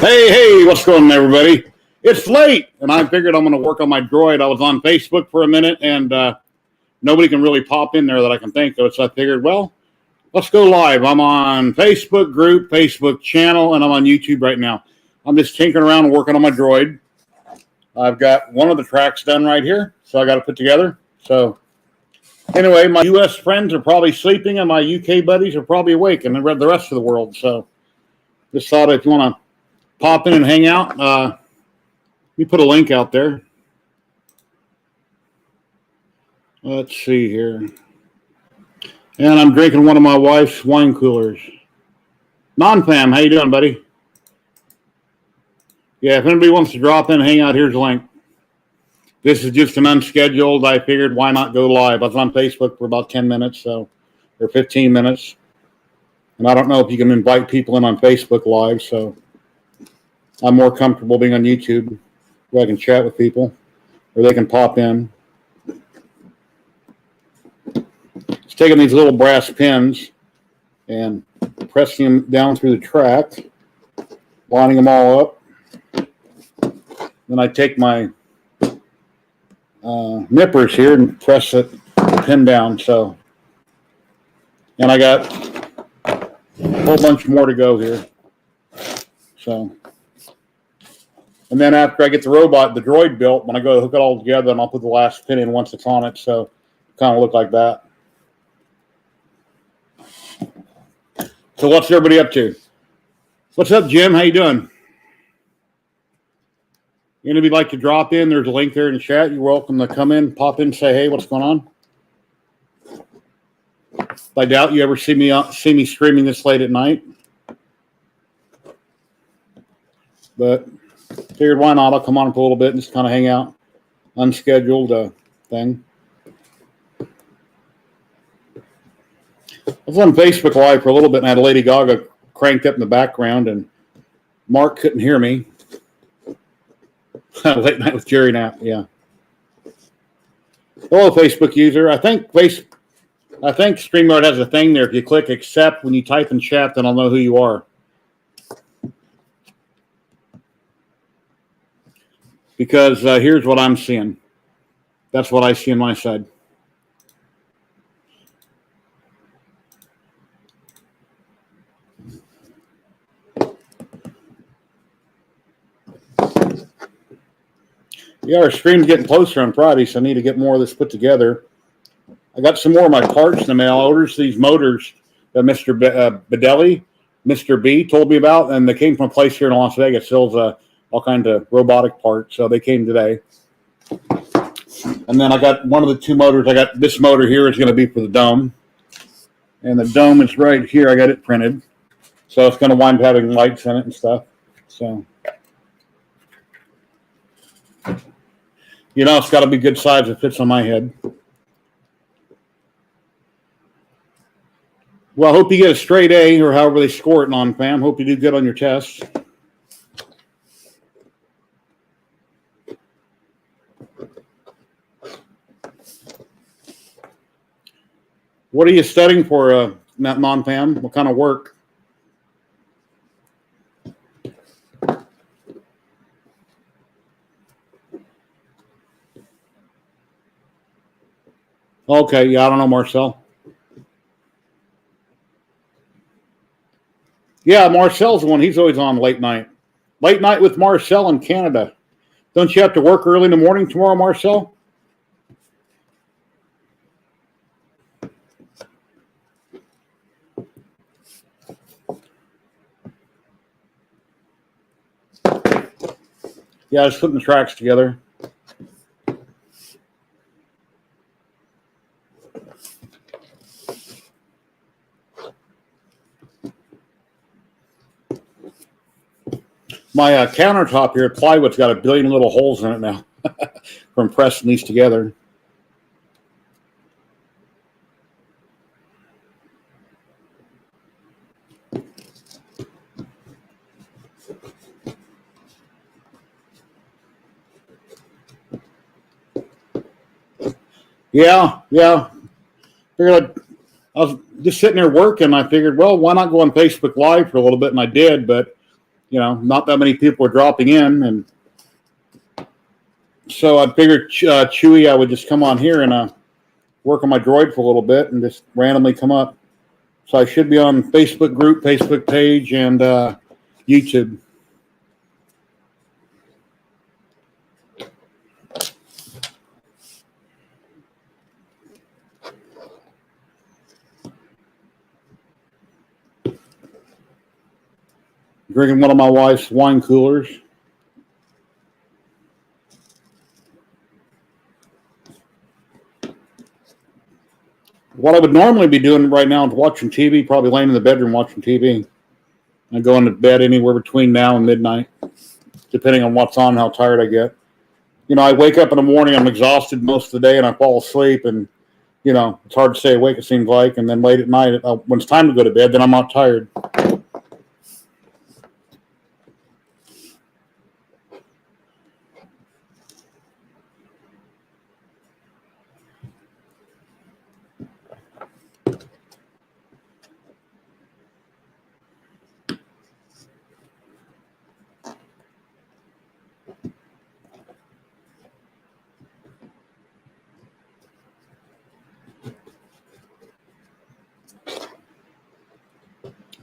Hey, what's going on, everybody? It's late, and I figured I'm going to work on my Droid. I was on Facebook for a minute, and nobody can really pop in there that I can think of. So I figured, well, let's go live. I'm on Facebook group, Facebook channel, and I'm on YouTube right now. I'm just tinkering around and working on my Droid. I've got one of the tracks done right here, so I got to put together. So anyway, my U.S. friends are probably sleeping, and my U.K. buddies are probably awake, and the rest of the world. So just thought if you want to pop in and hang out, let me put a link out there. Let's see here. And I'm drinking one of my wife's wine coolers. Non-fam, how you doing, buddy? Yeah, if anybody wants to drop in and hang out, here's a link. This is just an unscheduled. I figured why not go live. I was on Facebook for about 10 minutes, or 15 minutes. And I don't know if you can invite people in on Facebook Live, so I'm more comfortable being on YouTube where I can chat with people or they can pop in. It's taking these little brass pins and pressing them down through the track, lining them all up. Then I take my nippers here and press the pin down. So, and I got a whole bunch more to go here. So, and then after I get the Droid built, when I go to hook it all together, and I'll put the last pin in once it's on it. So, kind of look like that. So, what's everybody up to? What's up, Jim? How you doing? Anybody like to drop in? There's a link there in the chat. You're welcome to come in, pop in, say, hey, what's going on? I doubt you ever see me streaming this late at night. But figured why not? I'll come on for a little bit and just kind of hang out. Unscheduled thing. I was on Facebook Live for a little bit and I had Lady Gaga cranked up in the background and Mark couldn't hear me. Late night with Jerry Knapp, yeah. Hello, Facebook user. I think StreamYard has a thing there. If you click accept when you type in chat, then I'll know who you are. Because here's what I'm seeing. That's what I see on my side. Yeah, our stream's getting closer on Friday, so I need to get more of this put together. I got some more of my parts in the mail. I ordered these motors that Mr. Bedelli, Mr. B, told me about, and they came from a place here in Las Vegas. Sells all kinds of robotic parts, so they came today. And then I got one of the two motors. I got this motor here is going to be for the dome, and the dome is right here. I got it printed, so it's going to wind up having lights in it and stuff. So, you know, it's got to be good size. It fits on my head. Well, I hope you get a straight A or however they score it on, fam. Hope you do good on your tests. What are you studying for, non-fam? What kind of work? Okay, yeah, I don't know, Marcel. Yeah, Marcel's the one. He's always on late night. Late night with Marcel in Canada. Don't you have to work early in the morning tomorrow, Marcel? Yeah, I was putting the tracks together. My countertop here, plywood's got a billion little holes in it now from pressing these together. Yeah. Figured I was just sitting there working. I figured, well, why not go on Facebook Live for a little bit? And I did, but not that many people are dropping in, and so I figured Chewy, I would just come on here and work on my Droid for a little bit and just randomly come up. So I should be on Facebook group, Facebook page, and YouTube. Drinking one of my wife's wine coolers. What I would normally be doing right now is watching TV, probably laying in the bedroom watching TV. I go into bed anywhere between now and midnight, depending on what's on and how tired I get. I wake up in the morning, I'm exhausted most of the day, and I fall asleep, and, it's hard to stay awake, it seems like, and then late at night, when it's time to go to bed, then I'm not tired.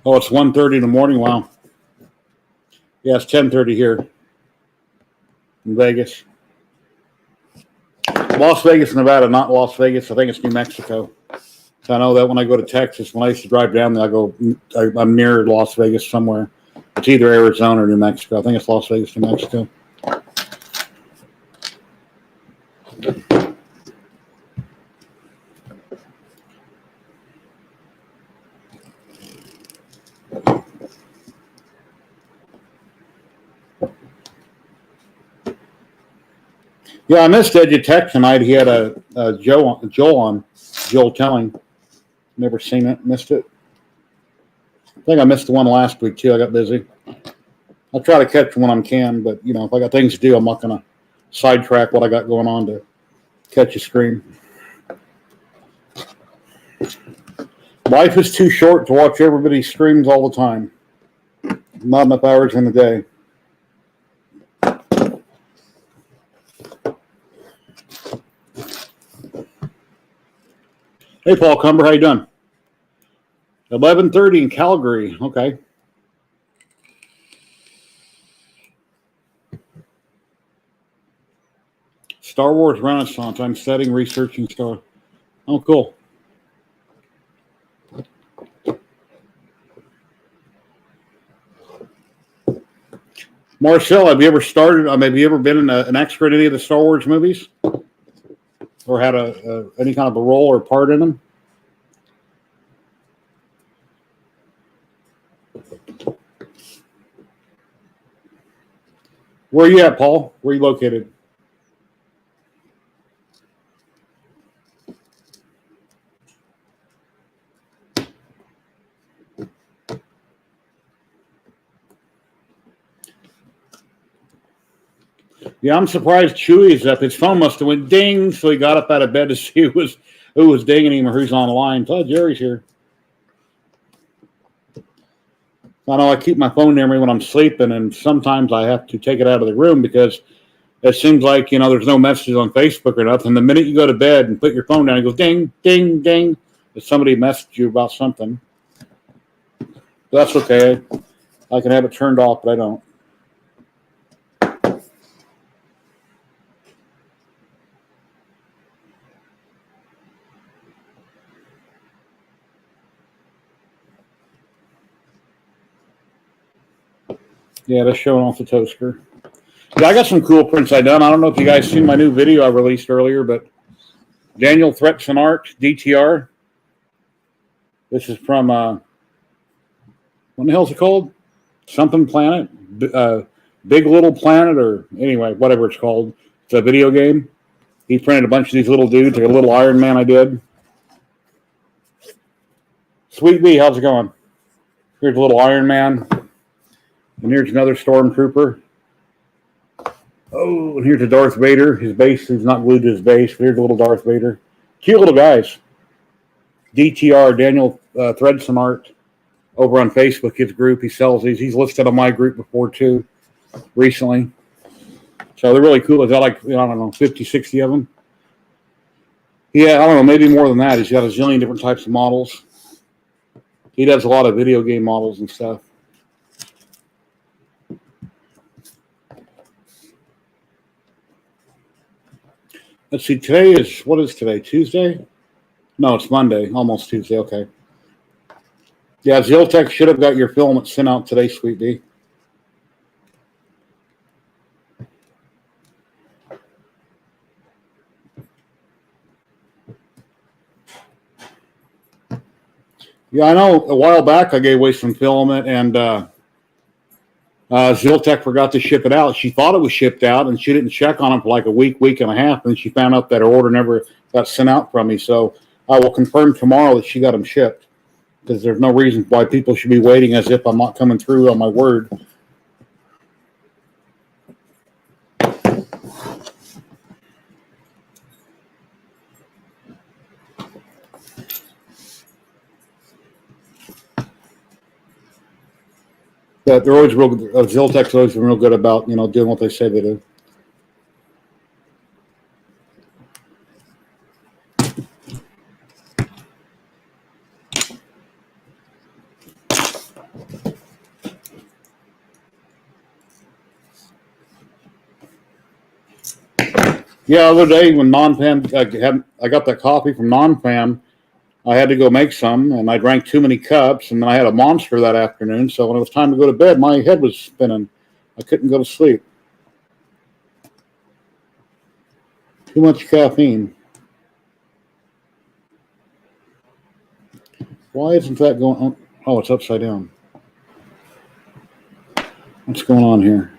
Oh, it's 1:30 in the morning. Wow. Yeah, it's 10:30 here in Vegas. Las Vegas, Nevada, not Las Vegas. I think it's New Mexico. So I know that when I go to Texas, when I used to drive down there, I'm near Las Vegas somewhere. It's either Arizona or New Mexico. I think it's Las Vegas, New Mexico. Yeah, I missed ZYLTECH tonight. He had a Joel telling. Never seen it. Missed it. I think I missed the one last week too. I got busy. I'll try to catch when I can, but if I got things to do, I'm not going to sidetrack what I got going on to catch a stream. Life is too short to watch everybody's streams all the time. Not enough hours in the day. Hey, Paul Cumber, how you doing? 11:30 in Calgary. Okay. Star Wars Renaissance. I'm studying, researching Star. Oh, cool. Marcel, have you ever been an extra in any of the Star Wars movies? Or had any kind of a role or part in them? Where are you at, Paul? Where are you located? Yeah, I'm surprised Chewy's up. His phone must have went ding, so he got up out of bed to see who was dinging him or who's online. Oh, Jerry's here. I know I keep my phone near me when I'm sleeping, and sometimes I have to take it out of the room because it seems like, there's no messages on Facebook or nothing. The minute you go to bed and put your phone down, it goes ding, ding, ding. If somebody messaged you about something. That's okay. I can have it turned off, but I don't. Yeah, that's showing off the toaster. Yeah, I got some cool prints I done. I don't know if you guys seen my new video I released earlier, but Daniel Threats and Art, DTR. This is from, what the hell is it called? Something Planet? Big Little Planet, or anyway, whatever it's called. It's a video game. He printed a bunch of these little dudes, like a little Iron Man I did. Sweet B, how's it going? Here's a little Iron Man. And here's another Stormtrooper. Oh, and here's a Darth Vader. His base is not glued to his base. Here's a little Darth Vader. Cute little guys. DTR, Daniel Threads and Art. over on Facebook, his group. He sells these. He's listed on my group before too, recently. So they're really cool. He's got like, I don't know, 50, 60 of them. Yeah, I don't know, maybe more than that. He's got a zillion different types of models. He does a lot of video game models and stuff. Let's see, what is today? Tuesday? No, it's Monday, almost Tuesday, okay. Yeah, ZYLTECH should have got your filament sent out today, Sweet D. Yeah, I know a while back I gave away some filament, and ZYLTECH forgot to ship it out. She thought it was shipped out, and she didn't check on it for like a week and a half, and she found out that her order never got sent out from me. So I will confirm tomorrow that she got them shipped, because there's no reason why people should be waiting as if I'm not coming through on my word. But they're always ZYLTECH's always been real good about, doing what they say they do. Yeah, the other day when NonFam, I got that coffee from NonFam, I had to go make some, and I drank too many cups, and then I had a monster that afternoon. So when it was time to go to bed, my head was spinning. I couldn't go to sleep. Too much caffeine. Why isn't that going on? Oh, it's upside down. What's going on here?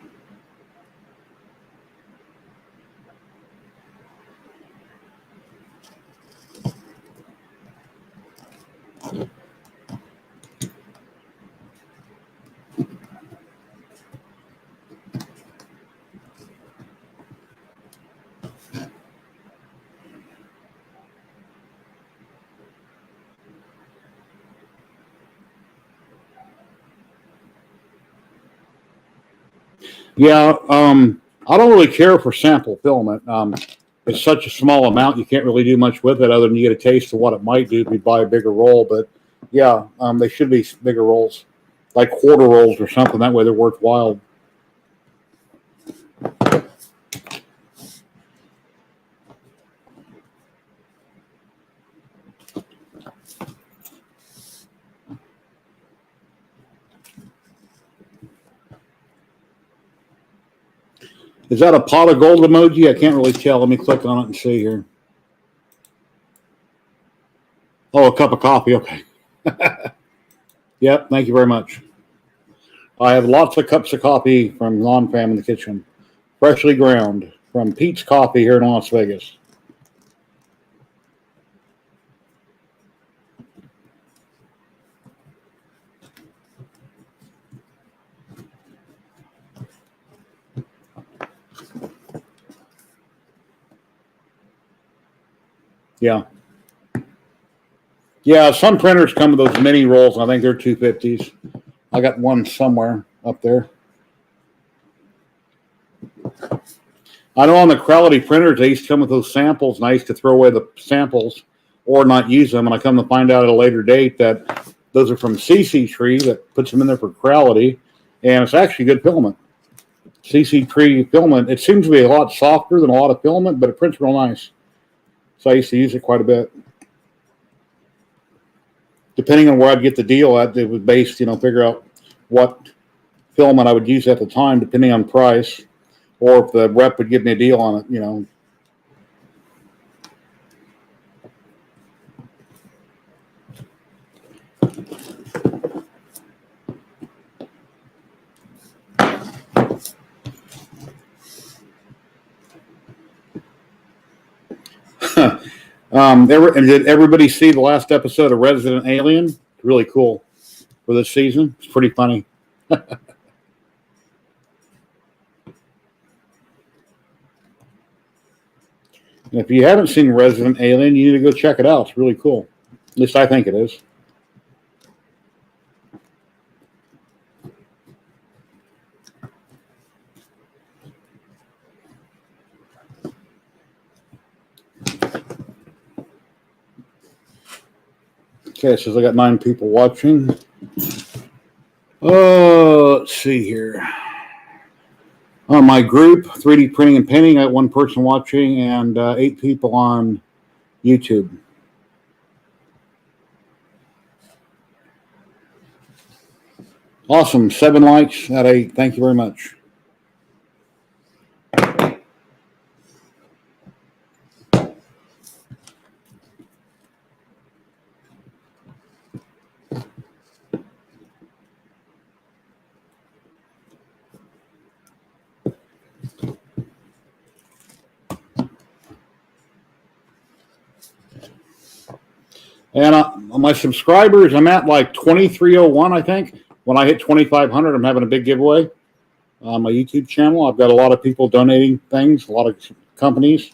Yeah, I don't really care for sample filament. It's such a small amount, you can't really do much with it other than you get a taste of what it might do if you buy a bigger roll. But yeah, they should be bigger rolls, like quarter rolls or something. That way they're worthwhile. Is that a pot of gold emoji? I can't really tell. Let me click on it and see here. Oh, a cup of coffee. Okay. Yep, thank you very much. I have lots of cups of coffee from NonFam in the kitchen. Freshly ground from Pete's Coffee here in Las Vegas. Yeah. Yeah, some printers come with those mini rolls. I think they're 250s. I got one somewhere up there. I know on the quality printers, they used to come with those samples, and I used to throw away the samples or not use them. And I come to find out at a later date that those are from CC Tree that puts them in there for quality, and it's actually good filament. CC Tree filament, it seems to be a lot softer than a lot of filament, but it prints real nice. So I used to use it quite a bit. Depending on where I'd get the deal at, it was based, figure out what filament I would use at the time, depending on price, or if the rep would give me a deal on it, Did everybody see the last episode of Resident Alien? It's really cool for this season. It's pretty funny. And if you haven't seen Resident Alien, you need to go check it out. It's really cool. At least I think it is. Okay, it says I got 9 people watching. Oh, let's see here. On my group, 3D printing and painting, I got 1 person watching and 8 people on YouTube. Awesome. 7 likes out of 8. Thank you very much. And my subscribers, I'm at like 2301, I think. When I hit 2,500, I'm having a big giveaway on my YouTube channel. I've got a lot of people donating things, a lot of companies.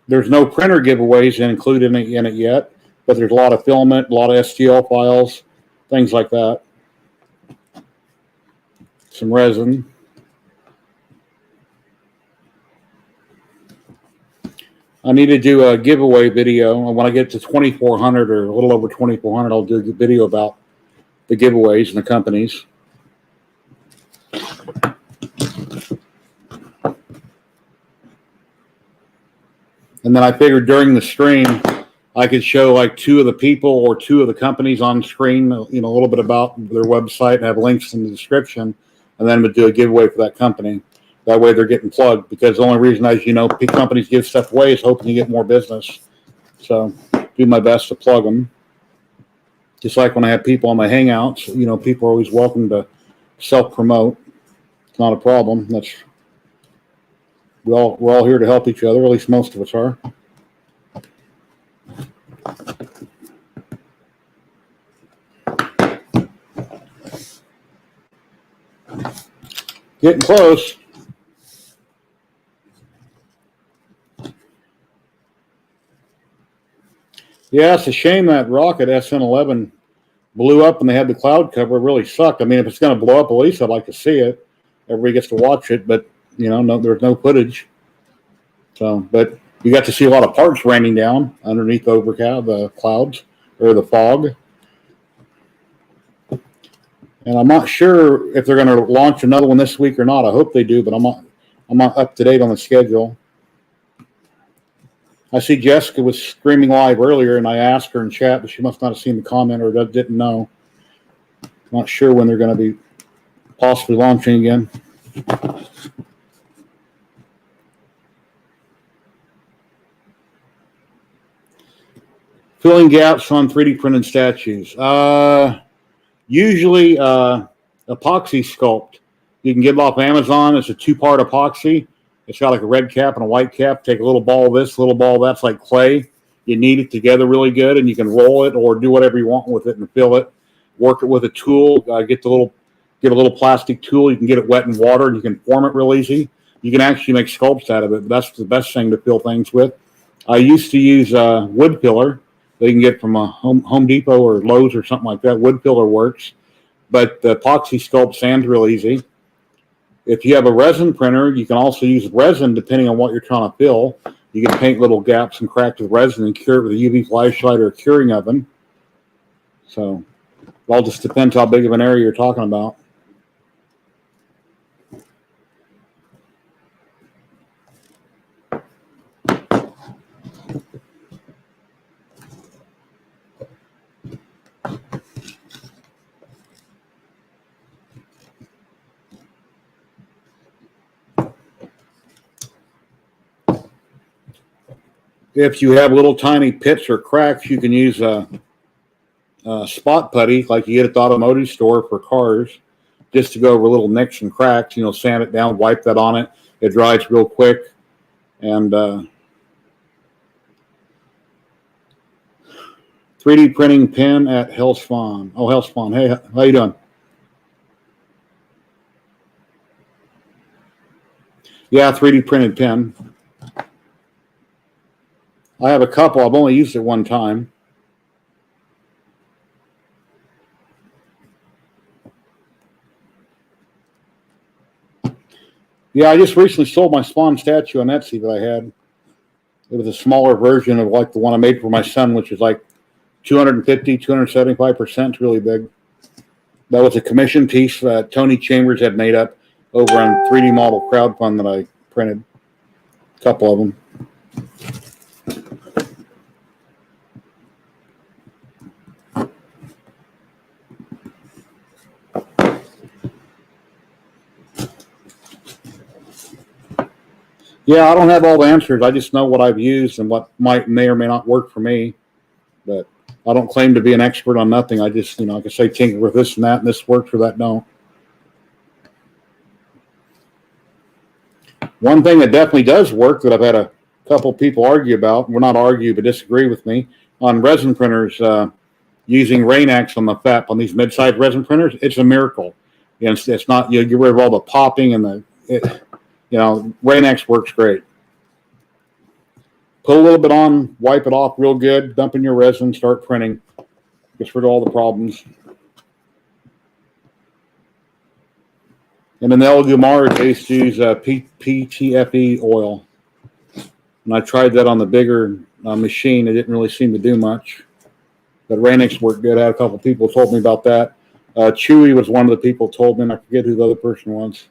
There's no printer giveaways included in it yet, but there's a lot of filament, a lot of STL files, things like that. Some resin. I need to do a giveaway video. When I get to 2,400 or a little over 2,400, I'll do a video about the giveaways and the companies. And then I figured during the stream, I could show like 2 of the people or 2 of the companies on screen, you know, a little bit about their website and have links in the description, and then we'll do a giveaway for that company. That way they're getting plugged, because the only reason, as you know, companies give stuff away is hoping to get more business. So do my best to plug them. Just like when I have people on my Hangouts, you know, people are always welcome to self-promote. It's not a problem. We're all here to help each other, at least most of us are. Getting close. Yeah, it's a shame that rocket SN11 blew up and they had the cloud cover. It really sucked. I mean, if it's going to blow up, at least I'd like to see it. Everybody gets to watch it, but you know, there's no footage. So, but you got to see a lot of parts raining down underneath the clouds or the fog. And I'm not sure if they're going to launch another one this week or not. I hope they do, but I'm not up to date on the schedule. I see Jessica was streaming live earlier, and I asked her in chat, but she must not have seen the comment or didn't know. Not sure when they're going to be possibly launching again. Filling gaps on 3D printed statues. Usually epoxy sculpt. You can get it off Amazon. It's a 2-part epoxy. It's got like a red cap and a white cap. Take a little ball of this, a little ball of that's like clay. You knead it together really good, and you can roll it or do whatever you want with it and fill it. Work it with a tool. Get a little plastic tool. You can get it wet in water, and you can form it real easy. You can actually make sculpts out of it. But that's the best thing to fill things with. I used to use wood filler. That you can get from a Home Depot or Lowe's or something like that. Wood filler works, but the epoxy sculpt sands real easy. If you have a resin printer, you can also use resin depending on what you're trying to fill. You can paint little gaps and cracks with resin and cure it with a UV flashlight or a curing oven. So it all just depends how big of an area you're talking about. If you have little tiny pits or cracks, you can use a spot putty like you get at the automotive store for cars, just to go over little nicks and cracks. You know, sand it down, wipe that on it. It dries real quick. And 3D printing pen at Hellspawn. Oh, Hellspawn. Hey, how you doing? Yeah, 3D printed pen. I have a couple. I've only used it one time. Yeah, I just recently sold my Spawn statue on Etsy that I had. It was a smaller version of like the one I made for my son, which is like 250, 275%. It's really big. That was a commission piece that Tony Chambers had made up over on 3D Model Crowdfund that I printed. A couple of them. Yeah, I don't have all the answers. I just know what I've used and what may or may not work for me. But I don't claim to be an expert on nothing. I just, I can say tinker with this and that, and this works or that don't. One thing that definitely does work that I've had a couple people argue about, well, not argue, but disagree with me, on resin printers using Rain-X on the FEP, on these mid-sized resin printers, it's a miracle. It's not, you get rid of all the popping and Rain-X works great. Put a little bit on, wipe it off real good, dump in your resin, start printing. Gets rid of all the problems. And in the El Gumar, they used to use PTFE oil. And I tried that on the bigger machine. It didn't really seem to do much. But Rain-X worked good. I had a couple people told me about that. Chewy was one of the people who told me, and I forget who the other person was.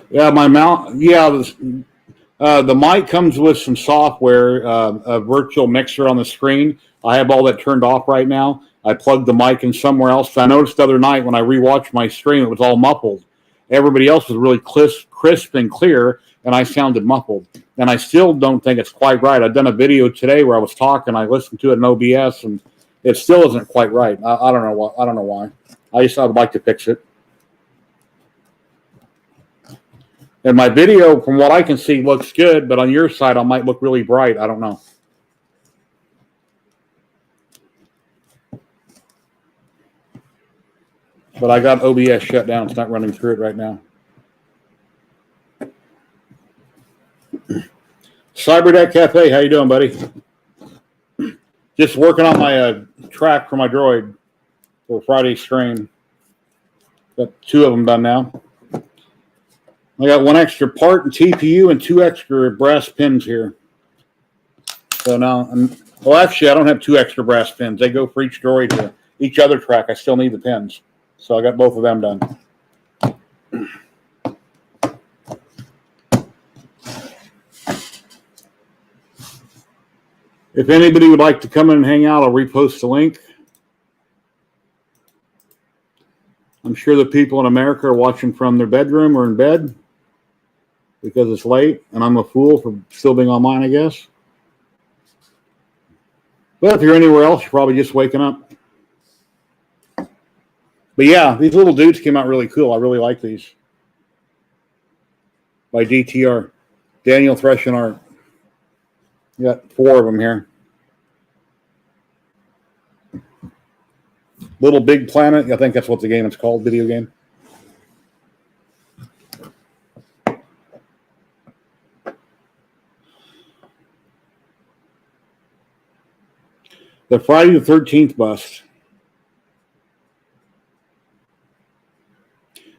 Yeah, my mount. Yeah, the mic comes with some software, a virtual mixer on the screen. I have all that turned off right now. I plugged the mic in somewhere else. I noticed the other night when I rewatched my stream, it was all muffled. Everybody else was really crisp and clear, and I sounded muffled. And I still don't think it's quite right. I've done a video today where I was talking. I listened to it in OBS, and it still isn't quite right. I don't know why. I don't know why. I would like to fix it. And my video, from what I can see, looks good, but on your side, I might look really bright. I don't know. But I got OBS shut down. It's not running through it right now. CyberDeck Cafe, how you doing, buddy? Just working on my track for my Droid for Friday's stream. Got 2 of them done now. I got 1 extra part and TPU and 2 extra brass pins here. So now, well, actually, I don't have 2 extra brass pins. They go for each Droid. To each other track, I still need the pins. So I got both of them done. If anybody would like to come in and hang out, I'll repost the link. I'm sure the people in America are watching from their bedroom or in bed because it's late, and I'm a fool for still being online, I guess. But if you're anywhere else, you're probably just waking up. But yeah, these little dudes came out really cool. I really like these. By DTR. Daniel Thresh and Art. We got 4 of them here. Little Big Planet. I think that's what the game is called, video game. The Friday the 13th bust.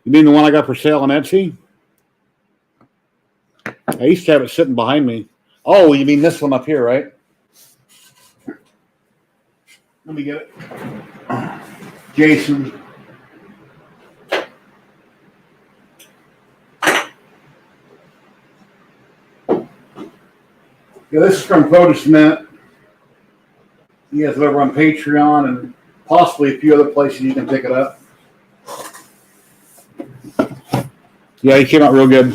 You mean the one I got for sale on Etsy? I used to have it sitting behind me. Oh, you mean this one up here, right? Let me get it. Jason. Yeah, this is from Photosmith. He has it over on Patreon and possibly a few other places you can pick it up. Yeah, he came out real good.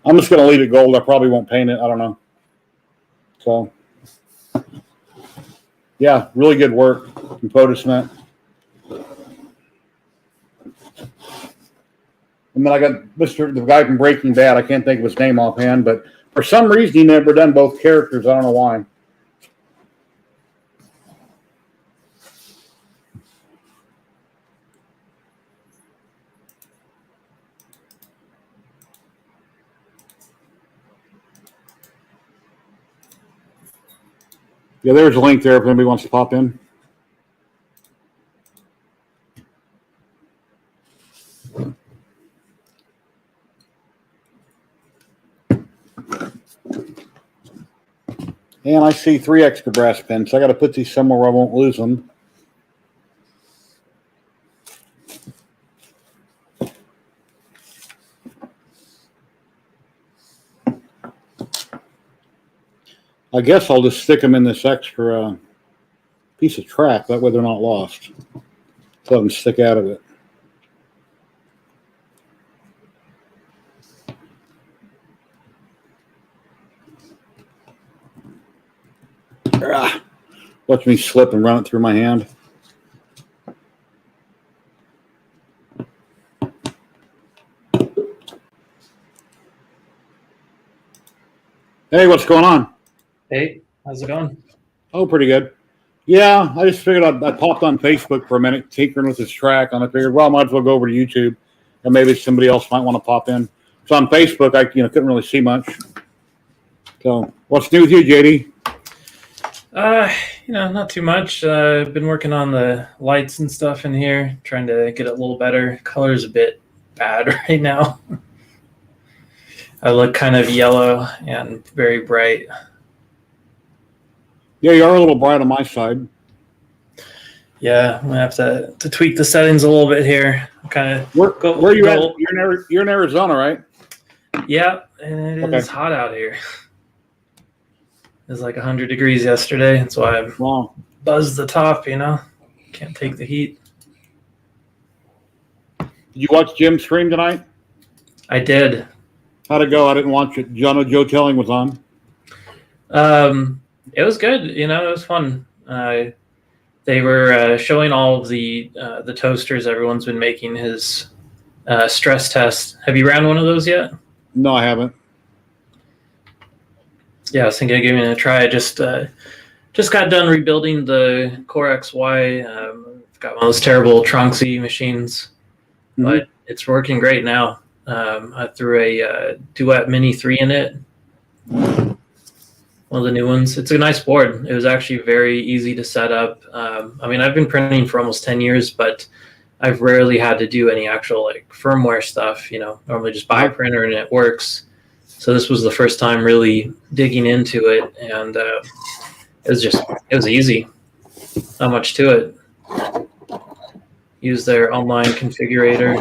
I'm just going to leave it gold. I probably won't paint it. I don't know. So, yeah, really good work from Photosmith. And then I got the guy from Breaking Bad. I can't think of his name offhand, but for some reason he never done both characters. I don't know why. Yeah, there's a link there if anybody wants to pop in. And I see 3 extra brass pins. So I got to put these somewhere where I won't lose them. I guess I'll just stick them in this extra piece of track. That way they're not lost. So I can stick out of it. Watch me slip and run it through my hand. Hey, what's going on? Hey, how's it going? Oh, pretty good. Yeah, I just figured I popped on Facebook for a minute, tinkering with this track, and I figured, well, I might as well go over to YouTube, and maybe somebody else might want to pop in. So on Facebook, I couldn't really see much. So what's new with you, JD? Not too much. I've been working on the lights and stuff in here, trying to get it a little better. Color's a bit bad right now. I look kind of yellow and very bright. Yeah, you are a little bright on my side. Yeah, I'm gonna have to tweak the settings a little bit here. Kind of. Where are you at? You're in Arizona, right? Yeah, and it is hot out here. It was like 100 degrees yesterday. That's why I buzzed the top. Can't take the heat. Did you watch Jim's stream tonight? I did. How'd it go? I didn't watch it. Joe Telling was on. It was good. It was fun. They were showing all of the toasters everyone's been making his stress test. Have you ran one of those yet? No, I haven't. Yeah, I was thinking of giving it a try. I just got done rebuilding the Core XY. Got one of those terrible Tronxy machines, but it's working great now. I threw a Duet Mini 3 in it. One of the new ones. It's a nice board. It was actually very easy to set up. I've been printing for almost 10 years, but I've rarely had to do any actual firmware stuff. Normally just buy a printer and it works. So this was the first time really digging into it, and it was easy. Not much to it. Use their online configurator.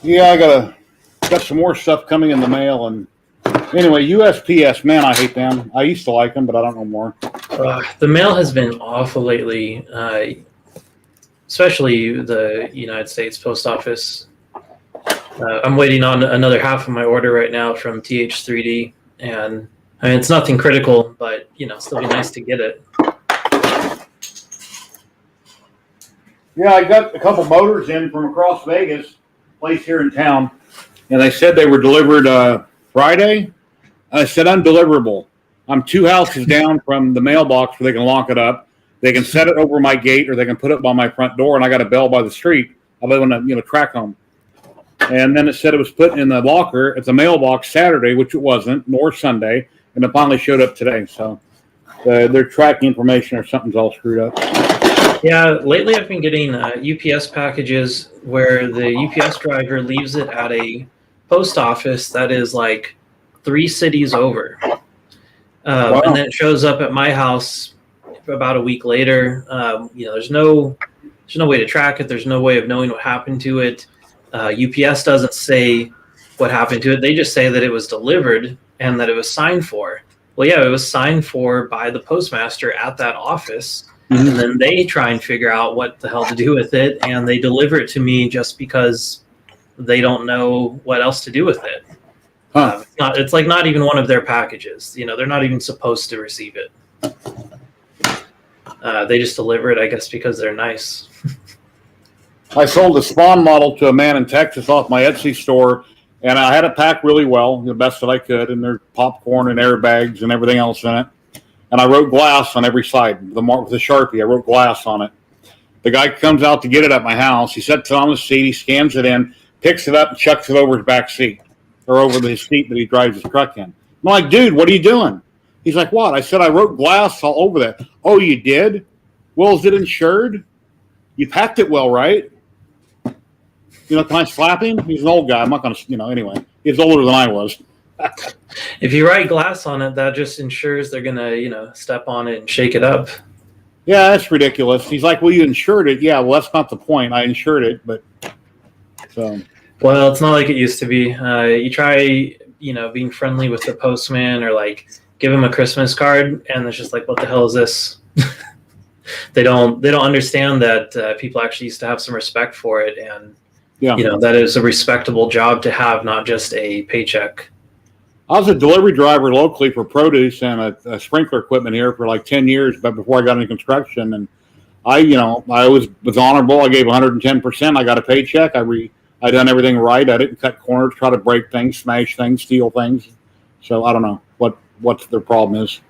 Yeah, I got some more stuff coming in the mail, and anyway, USPS, man, I hate them. I used to like them, but I don't know more. The mail has been awful lately, especially the United States Post Office. I'm waiting on another half of my order right now from TH3D, and it's nothing critical, but still be nice to get it. Yeah, I got a couple motors in from across Vegas, place here in town, and they said they were delivered Friday. I said undeliverable. I'm 2 houses down from the mailbox where they can lock it up. They can set it over my gate, or they can put it by my front door, and I got a bell by the street. I live in a track home. And then it said it was put in the locker at the mailbox Saturday, which it wasn't, nor Sunday, and it finally showed up today. So their tracking information or something's all screwed up. Yeah, lately I've been getting UPS packages where the UPS driver leaves it at a post office that is like 3 cities over. Wow. And then it shows up at my house about a week later. There's no way to track it. There's no way of knowing what happened to it. UPS doesn't say what happened to it. They just say that it was delivered and that it was signed for. Well, yeah, it was signed for by the postmaster at that office. Mm-hmm. And then they try and figure out what the hell to do with it, and they deliver it to me just because they don't know what else to do with it. Huh. It's like not even one of their packages. They're not even supposed to receive it. They just deliver it, I guess, because they're nice. I sold a Spawn model to a man in Texas off my Etsy store, and I had it packed really well, the best that I could, and there's popcorn and airbags and everything else in it. And I wrote glass on every side, with a Sharpie. I wrote glass on it. The guy comes out to get it at my house. He sets it on the seat. He scans it in, picks it up, and chucks it over his back seat. or over the seat that he drives his truck in. I'm like, dude, what are you doing? He's like, what? I said, I wrote glass all over that. Oh, you did? Well, is it insured? You packed it well, right? Can I slap him? He's an old guy. I'm not going to, anyway. He's older than I was. If you write glass on it, that just ensures they're going to, step on it and shake it up. Yeah, that's ridiculous. He's like, well, you insured it. Yeah, well, that's not the point. I insured it, but so. Well, it's not like it used to be. You try, being friendly with the postman or like give him a Christmas card, and it's just like, what the hell is this? They don't understand that people actually used to have some respect for it, and that is a respectable job to have, not just a paycheck. I was a delivery driver locally for produce and a sprinkler equipment here for like 10 years, but before I got into construction, and I always was honorable. I gave 110%. I got a paycheck. I done everything right. I didn't cut corners, try to break things, smash things, steal things. So I don't know what their problem is.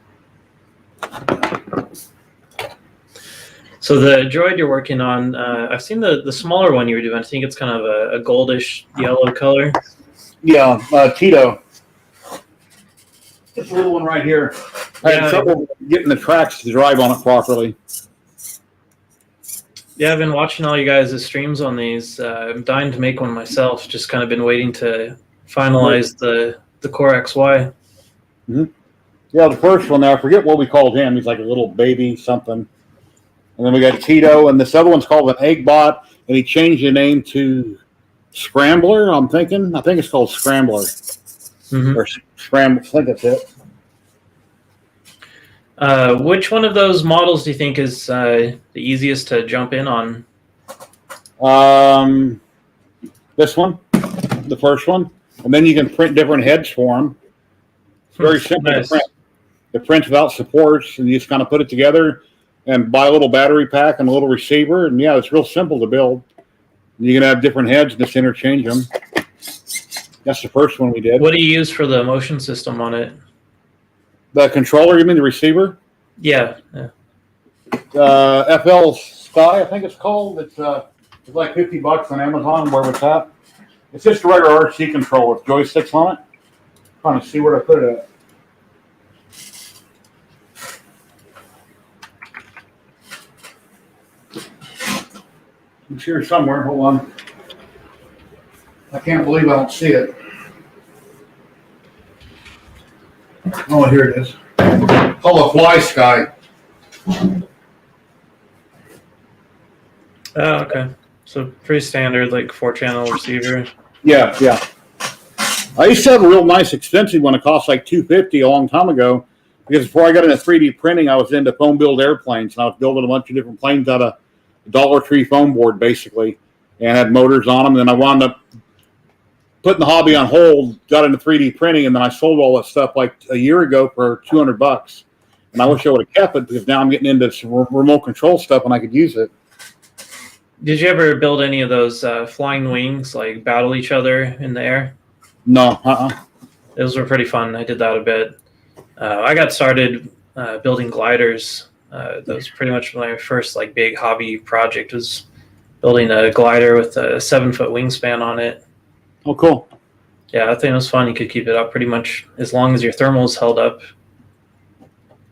So the Droid you're working on, I've seen the smaller one you were doing. I think it's kind of a goldish yellow color. Yeah, Tito. This little one right here. I had trouble getting the tracks to drive on it properly. Yeah, I've been watching all you guys' streams on these. I'm dying to make one myself. Just kind of been waiting to finalize the Core XY. Mm-hmm. Yeah, the first one there, I forget what we called him. He's like a little baby something. And then we got Tito, and this other one's called an Egg Bot, and he changed the name to Scrambler, I think it's called Scrambler. Mm-hmm. Or Scramble, I think that's it. Which one of those models do you think is the easiest to jump in on? This one, the first one. And then you can print different heads for them. It's very simple to print. It prints without supports, and you just kind of put it together and buy a little battery pack and a little receiver. And yeah, it's real simple to build. You can have different heads and just interchange them. That's the first one we did. What do you use for the motion system on it? The controller, you mean the receiver? Yeah. FL Sky, I think it's called. It's like $50 on Amazon, where it's at. It's just a regular RC controller with joysticks on it. Trying to see where to put it at. It's here somewhere. Hold on. I can't believe I don't see it. Oh, here it is. Called a Fly Sky. Oh, okay. So pretty standard, like 4-channel receiver. Yeah. I used to have a real nice expensive one. It cost like $250 a long time ago, because before I got into 3D printing, I was into foam build airplanes, and I was building a bunch of different planes out of Dollar Tree foam board, basically, and had motors on them. And then I wound up putting the hobby on hold, got into 3D printing, and then I sold all that stuff like a year ago for $200. And I wish I would have kept it, because now I'm getting into some remote control stuff and I could use it. Did you ever build any of those flying wings, like battle each other in the air? No. Those were pretty fun. I did that a bit. I got started building gliders. That was pretty much my first like big hobby project, was building a glider with a 7-foot wingspan on it. Oh, cool. Yeah, I think it was fun. You could keep it up pretty much as long as your thermals held up.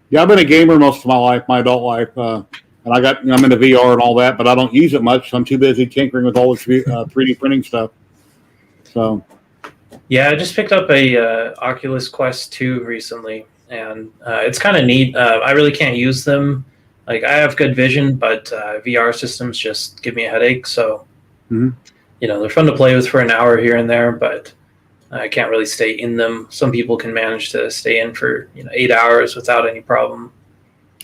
Yeah, I've been a gamer most of my life, my adult life, and I'm into VR and all that, but I don't use it much. So I'm too busy tinkering with all the 3D printing stuff. So. Yeah, I just picked up a Oculus Quest 2 recently, and it's kind of neat. I really can't use them. Like, I have good vision, but VR systems just give me a headache. So, they're fun to play with for an hour here and there, but I can't really stay in them. Some people can manage to stay in for 8 hours without any problem.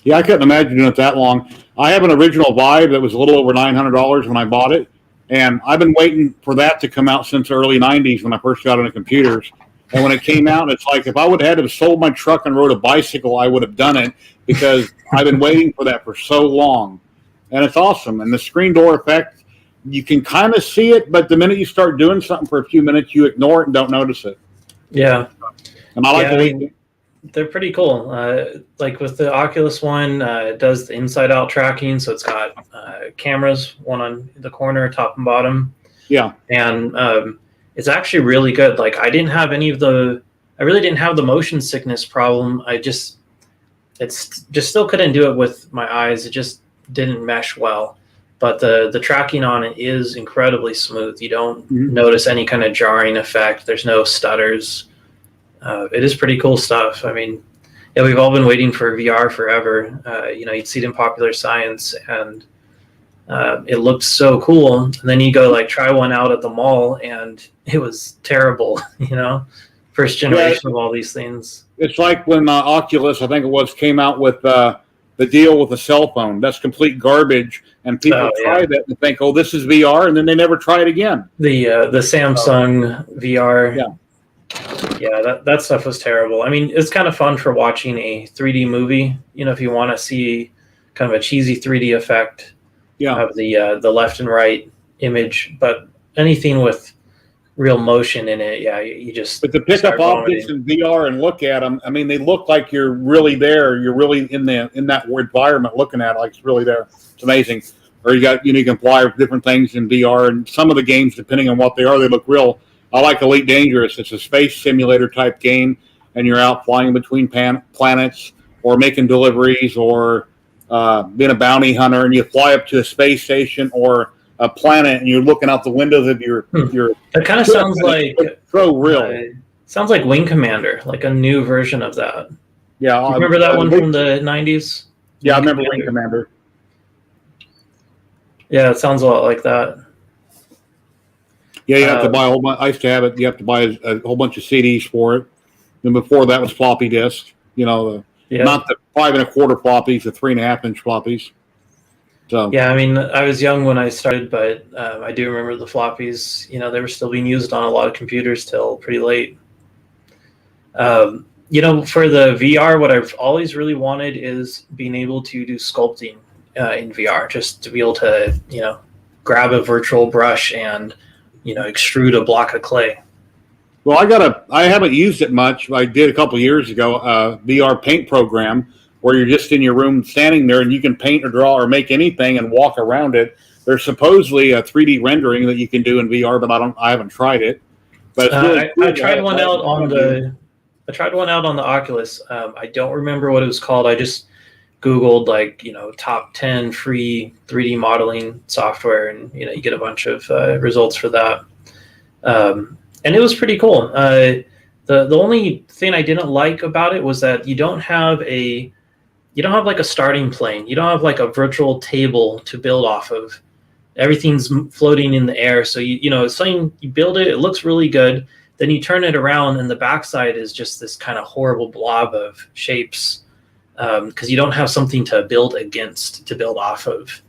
Yeah, I couldn't imagine doing it that long. I have an original Vive that was a little over $900 when I bought it, and I've been waiting for that to come out since the early 90s when I first got into computers. And when it came out, it's like if I would have had to have sold my truck and rode a bicycle, I would have done it, because I've been waiting for that for so long. And it's awesome. And the screen door effect, you can kind of see it, but the minute you start doing something for a few minutes, you ignore it and don't notice it. Yeah. And I like the way they're pretty cool. Like with the Oculus one, it does the inside-out tracking, so it's got cameras, one on the corner, top and bottom. Yeah. And it's actually really good. Like I really didn't have the motion sickness problem. It's just still couldn't do it with my eyes. It just didn't mesh well. But the tracking on it is incredibly smooth. You don't notice any kind of jarring effect. There's no stutters. It is pretty cool stuff. I mean, yeah, we've all been waiting for VR forever. You'd see it in Popular Science, and it looked so cool. And then you go like try one out at the mall, and it was terrible. First generation of all these things. It's like when Oculus, I think it was, came out with the deal with the cell phone. That's complete garbage, and people try that and think, "Oh, this is VR," and then they never try it again. The Samsung VR. Yeah, that stuff was terrible. I mean, it's kind of fun for watching a 3D movie. If you want to see kind of a cheesy 3D effect of the left and right image, but anything with real motion in it, you just. But to pick up objects in VR and look at them, I mean, they look like you're really there. You're really in that environment, looking at it like it's really there. It's amazing. Or you can fly different things in VR, and some of the games, depending on what they are, they look real. I like Elite Dangerous. It's a space simulator type game, and you're out flying between planets or making deliveries or being a bounty hunter, and you fly up to a space station or a planet, and you're looking out the windows of your. That kind of sounds like so real. Sounds like Wing Commander, like a new version of that. Yeah, you remember that one from the 90s? Yeah, I remember Wing Commander. Yeah, it sounds a lot like that. Yeah, you have to buy a whole bunch. I used to have it. You have to buy a whole bunch of CDs for it. And before that was floppy disk. Not the 5 1/4 floppies, the 3 1/2 inch floppies. So yeah, I mean, I was young when I started, but I do remember the floppies. They were still being used on a lot of computers till pretty late. For the VR, what I've always really wanted is being able to do sculpting in VR, just to be able to grab a virtual brush and extrude a block of clay. Well, I haven't used it much. I did a couple of years ago, a VR paint program where you're just in your room standing there and you can paint or draw or make anything and walk around it. There's supposedly a 3D rendering that you can do in VR, but I haven't tried it. But it's really cool. I tried one out on the Oculus. I don't remember what it was called. I just Googled top 10 free 3D modeling software, and you get a bunch of results for that. And it was pretty cool. The only thing I didn't like about it was that you don't have like a starting plane. You don't have like a virtual table to build off of. Everything's floating in the air. So you build it, it looks really good. Then you turn it around, and the backside is just this kind of horrible blob of shapes. Because you don't have something to build against, to build off of.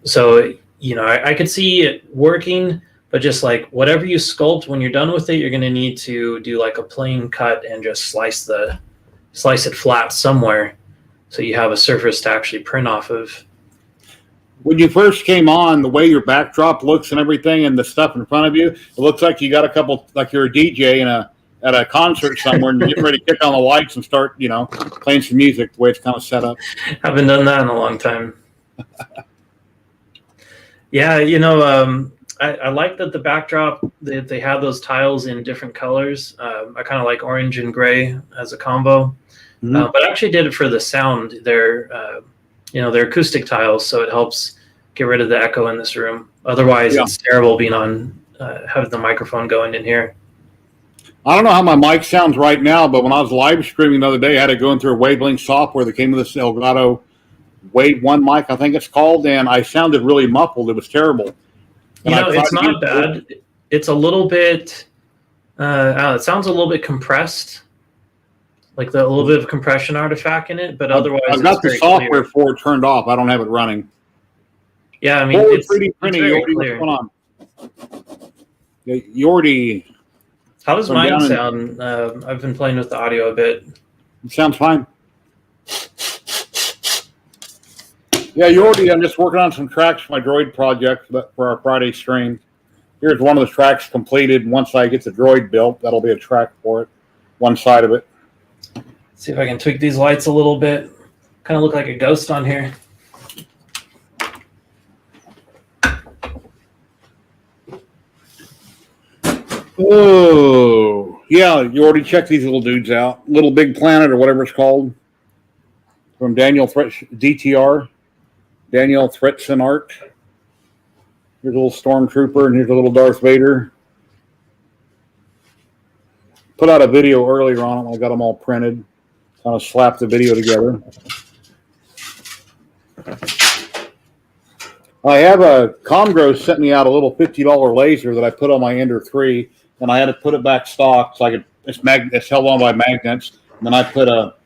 So, I could see it working, but just like whatever you sculpt, when you're done with it, you're going to need to do like a plane cut and just slice it flat somewhere so you have a surface to actually print off of. When you first came on, the way your backdrop looks and everything and the stuff in front of you, it looks like you got a couple, like you're a DJ at a concert somewhere and you're getting ready to kick on the lights and start, playing some music the way it's kind of set up. Haven't done that in a long time. Yeah, I like that the backdrop, they have those tiles in different colors. I kind of like orange and gray as a combo. But I actually did it for the sound. They're acoustic tiles, so it helps get rid of the echo in this room. Otherwise, it's terrible being on, having the microphone going in here. I don't know how my mic sounds right now, but when I was live streaming the other day, I had to go through a wavelength software that came with this Elgato Wave 1 mic, I think it's called, and I sounded really muffled. It was terrible. It's not bad. It's a little bit, it sounds a little bit compressed, like a little bit of compression artifact in it, but otherwise I've got the software for it turned off. I don't have it running. Yeah, I mean, it's 3D printing. What's going on? You already... How does mine sound? I've been playing with the audio a bit. It sounds fine. Yeah, I'm just working on some tracks for my Droid project for our Friday stream. Here's one of the tracks completed. Once I get the Droid built, that'll be a track for it, one side of it. See if I can tweak these lights a little bit. Kind of look like a ghost on here. Oh, yeah, you already checked these little dudes out. Little Big Planet or whatever it's called. From Daniel DTR. Daniel Threatson Art. Here's a little Stormtrooper and here's a little Darth Vader. Put out a video earlier on it when I got them all printed. Kind of slapped the video together. I have a Comgrow sent me out a little $50 laser that I put on my Ender 3, and I had to put it back stock so I could. It's held on by magnets, and then I put a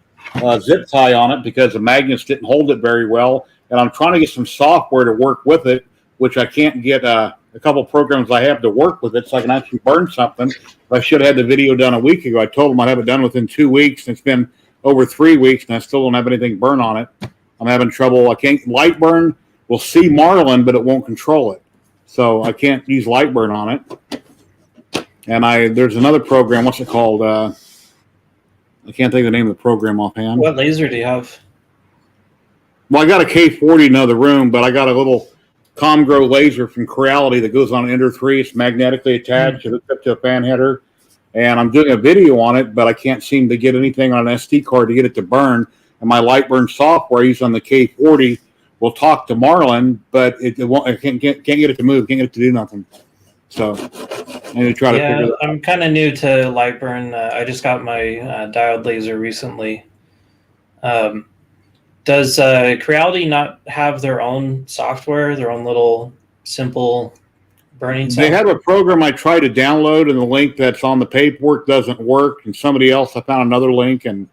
zip tie on it because the magnets didn't hold it very well. And I'm trying to get some software to work with it, which I can't get. A couple programs I have to work with it so I can actually burn something. I should have had the video done a week ago. I told them I'd have it done within 2 weeks, and it's been over 3 weeks, and I still don't have anything burn on it. I'm having trouble. I can't light burn. We'll see Marlin, but it won't control it. So I can't use light burn on it. And there's another program. What's it called? I can't think of the name of the program offhand. What laser do you have? Well, I got a K40 in another room, but I got a little Comgrow laser from Creality that goes on Ender 3. It's magnetically attached. It's up to a fan header. And I'm doing a video on it, but I can't seem to get anything on an SD card to get it to burn. And my light burn software I use on the K40 will talk to Marlin, but it won't. I can't get it to move. Can't get it to do nothing. So I need to try to figure that out. I'm kind of new to Lightburn. I just got my diode laser recently. Does Creality not have their own software, their own little simple burning software? They have a program I tried to download, and the link that's on the paperwork doesn't work. And somebody else, I found another link, and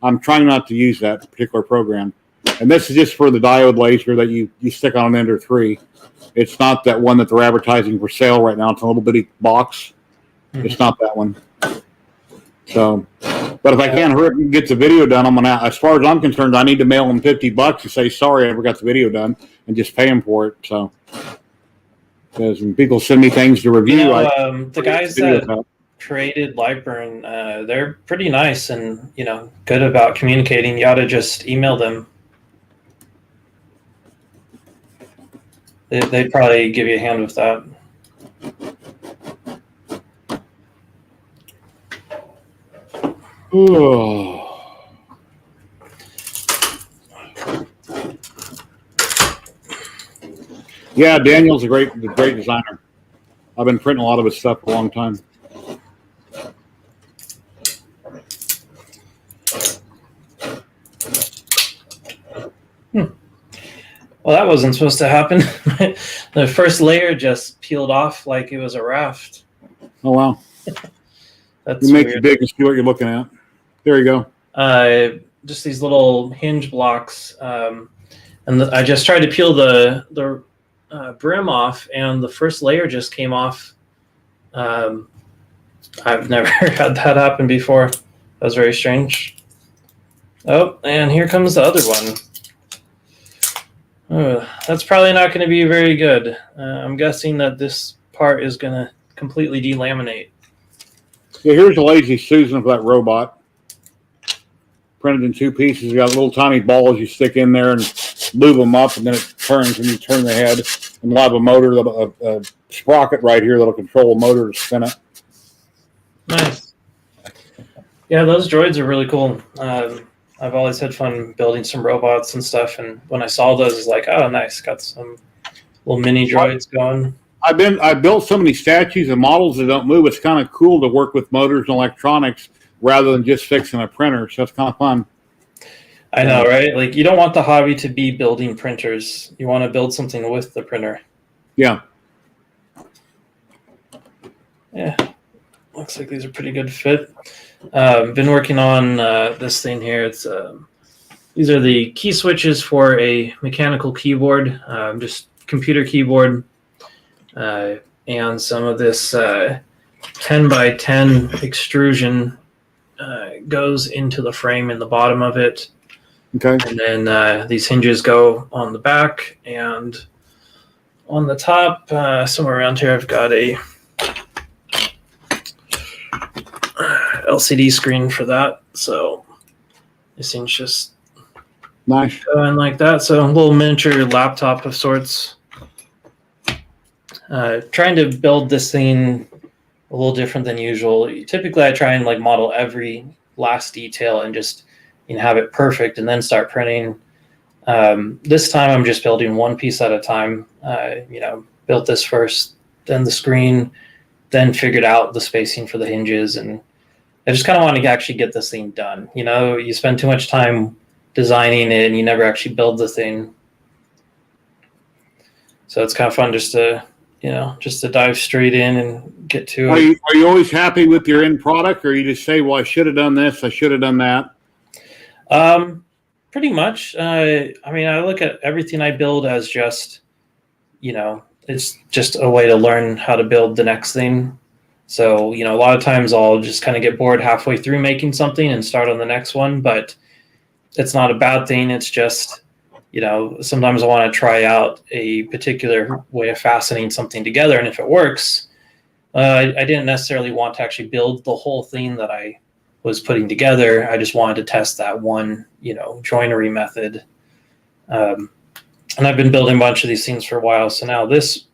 I'm trying not to use that particular program. And this is just for the diode laser that you stick on an Ender 3. It's not that one that they're advertising for sale right now. It's a little bitty box. Mm-hmm. It's not that one. So, but if I can't hurry up and get the video done, I'm gonna. As far as I'm concerned, I need to mail them $50 to say sorry I never got the video done and just pay them for it. So, because when people send me things to review, the guys that created Lightburn, they're pretty nice and good about communicating. You ought to just email them. They'd probably give you a hand with that. Yeah, Daniel's a great designer. I've been printing a lot of his stuff for a long time. Well, that wasn't supposed to happen. The first layer just peeled off like it was a raft. Oh, wow. That's you make weird. it big and see what you're looking at. There you go. Just these little hinge blocks. And I just tried to peel the brim off, and the first layer just came off. I've never had that happen before. That was very strange. Oh, and here comes the other one. That's probably not going to be very good. I'm guessing that this part is going to completely delaminate. Yeah, here's a Lazy Susan for that robot. Printed in 2 pieces. You got little tiny balls you stick in there and lube them up, and then it turns when you turn the head. And we'll have a motor, a sprocket right here that'll control a motor to spin it. Nice. Yeah, those droids are really cool. I've always had fun building some robots and stuff, and when I saw those, it's like, oh, nice, got some little mini droids going. I built so many statues and models that don't move. It's kind of cool to work with motors and electronics rather than just fixing a printer. So it's kind of fun. I know, right? Like, you don't want the hobby to be building printers. You want to build something with the printer. Yeah. Yeah. Looks like these are pretty good fit. Been working on this thing here. It's these are the key switches for a mechanical keyboard, just computer keyboard, and some of this 10 by 10 extrusion goes into the frame in the bottom of it. Okay. And then these hinges go on the back, and on the top, somewhere around here, I've got a LCD screen for that. So this thing's just nice going like that. So a little miniature laptop of sorts. Trying to build this thing a little different than usual. Typically, I try and like model every last detail and just have it perfect and then start printing. This time, I'm just building one piece at a time. Built this first, then the screen, then figured out the spacing for the hinges, and I just kind of want to actually get this thing done. You spend too much time designing it and you never actually build the thing. So it's kind of fun just to dive straight in and get to it. Are you always happy with your end product, or you just say, well, I should have done this, I should have done that? Pretty much. I look at everything I build as just, it's just a way to learn how to build the next thing. So, a lot of times I'll just kind of get bored halfway through making something and start on the next one, but it's not a bad thing. It's just, sometimes I want to try out a particular way of fastening something together. And if it works, I didn't necessarily want to actually build the whole thing that I was putting together. I just wanted to test that one, joinery method. And I've been building a bunch of these things for a while. So now this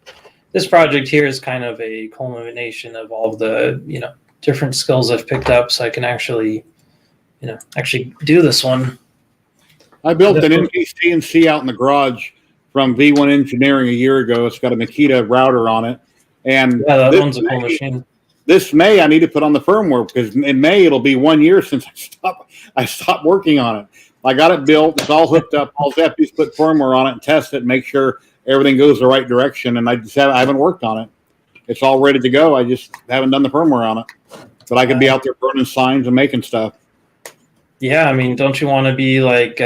project here is kind of a culmination of all of the, different skills I've picked up, so I can actually do this one. I built an NPCNC out in the garage from V1 Engineering a year ago. It's got a Makita router on it. And yeah, that one's a cool machine. This May, I need to put on the firmware because in May, it'll be 1 year since I stopped working on it. I got it built. It's all hooked up. All I have to do is put firmware on it and test it and make sure everything goes the right direction. And I haven't worked on it. It's all ready to go. I just haven't done the firmware on it. But I could be out there burning signs and making stuff. Yeah, don't you want to be like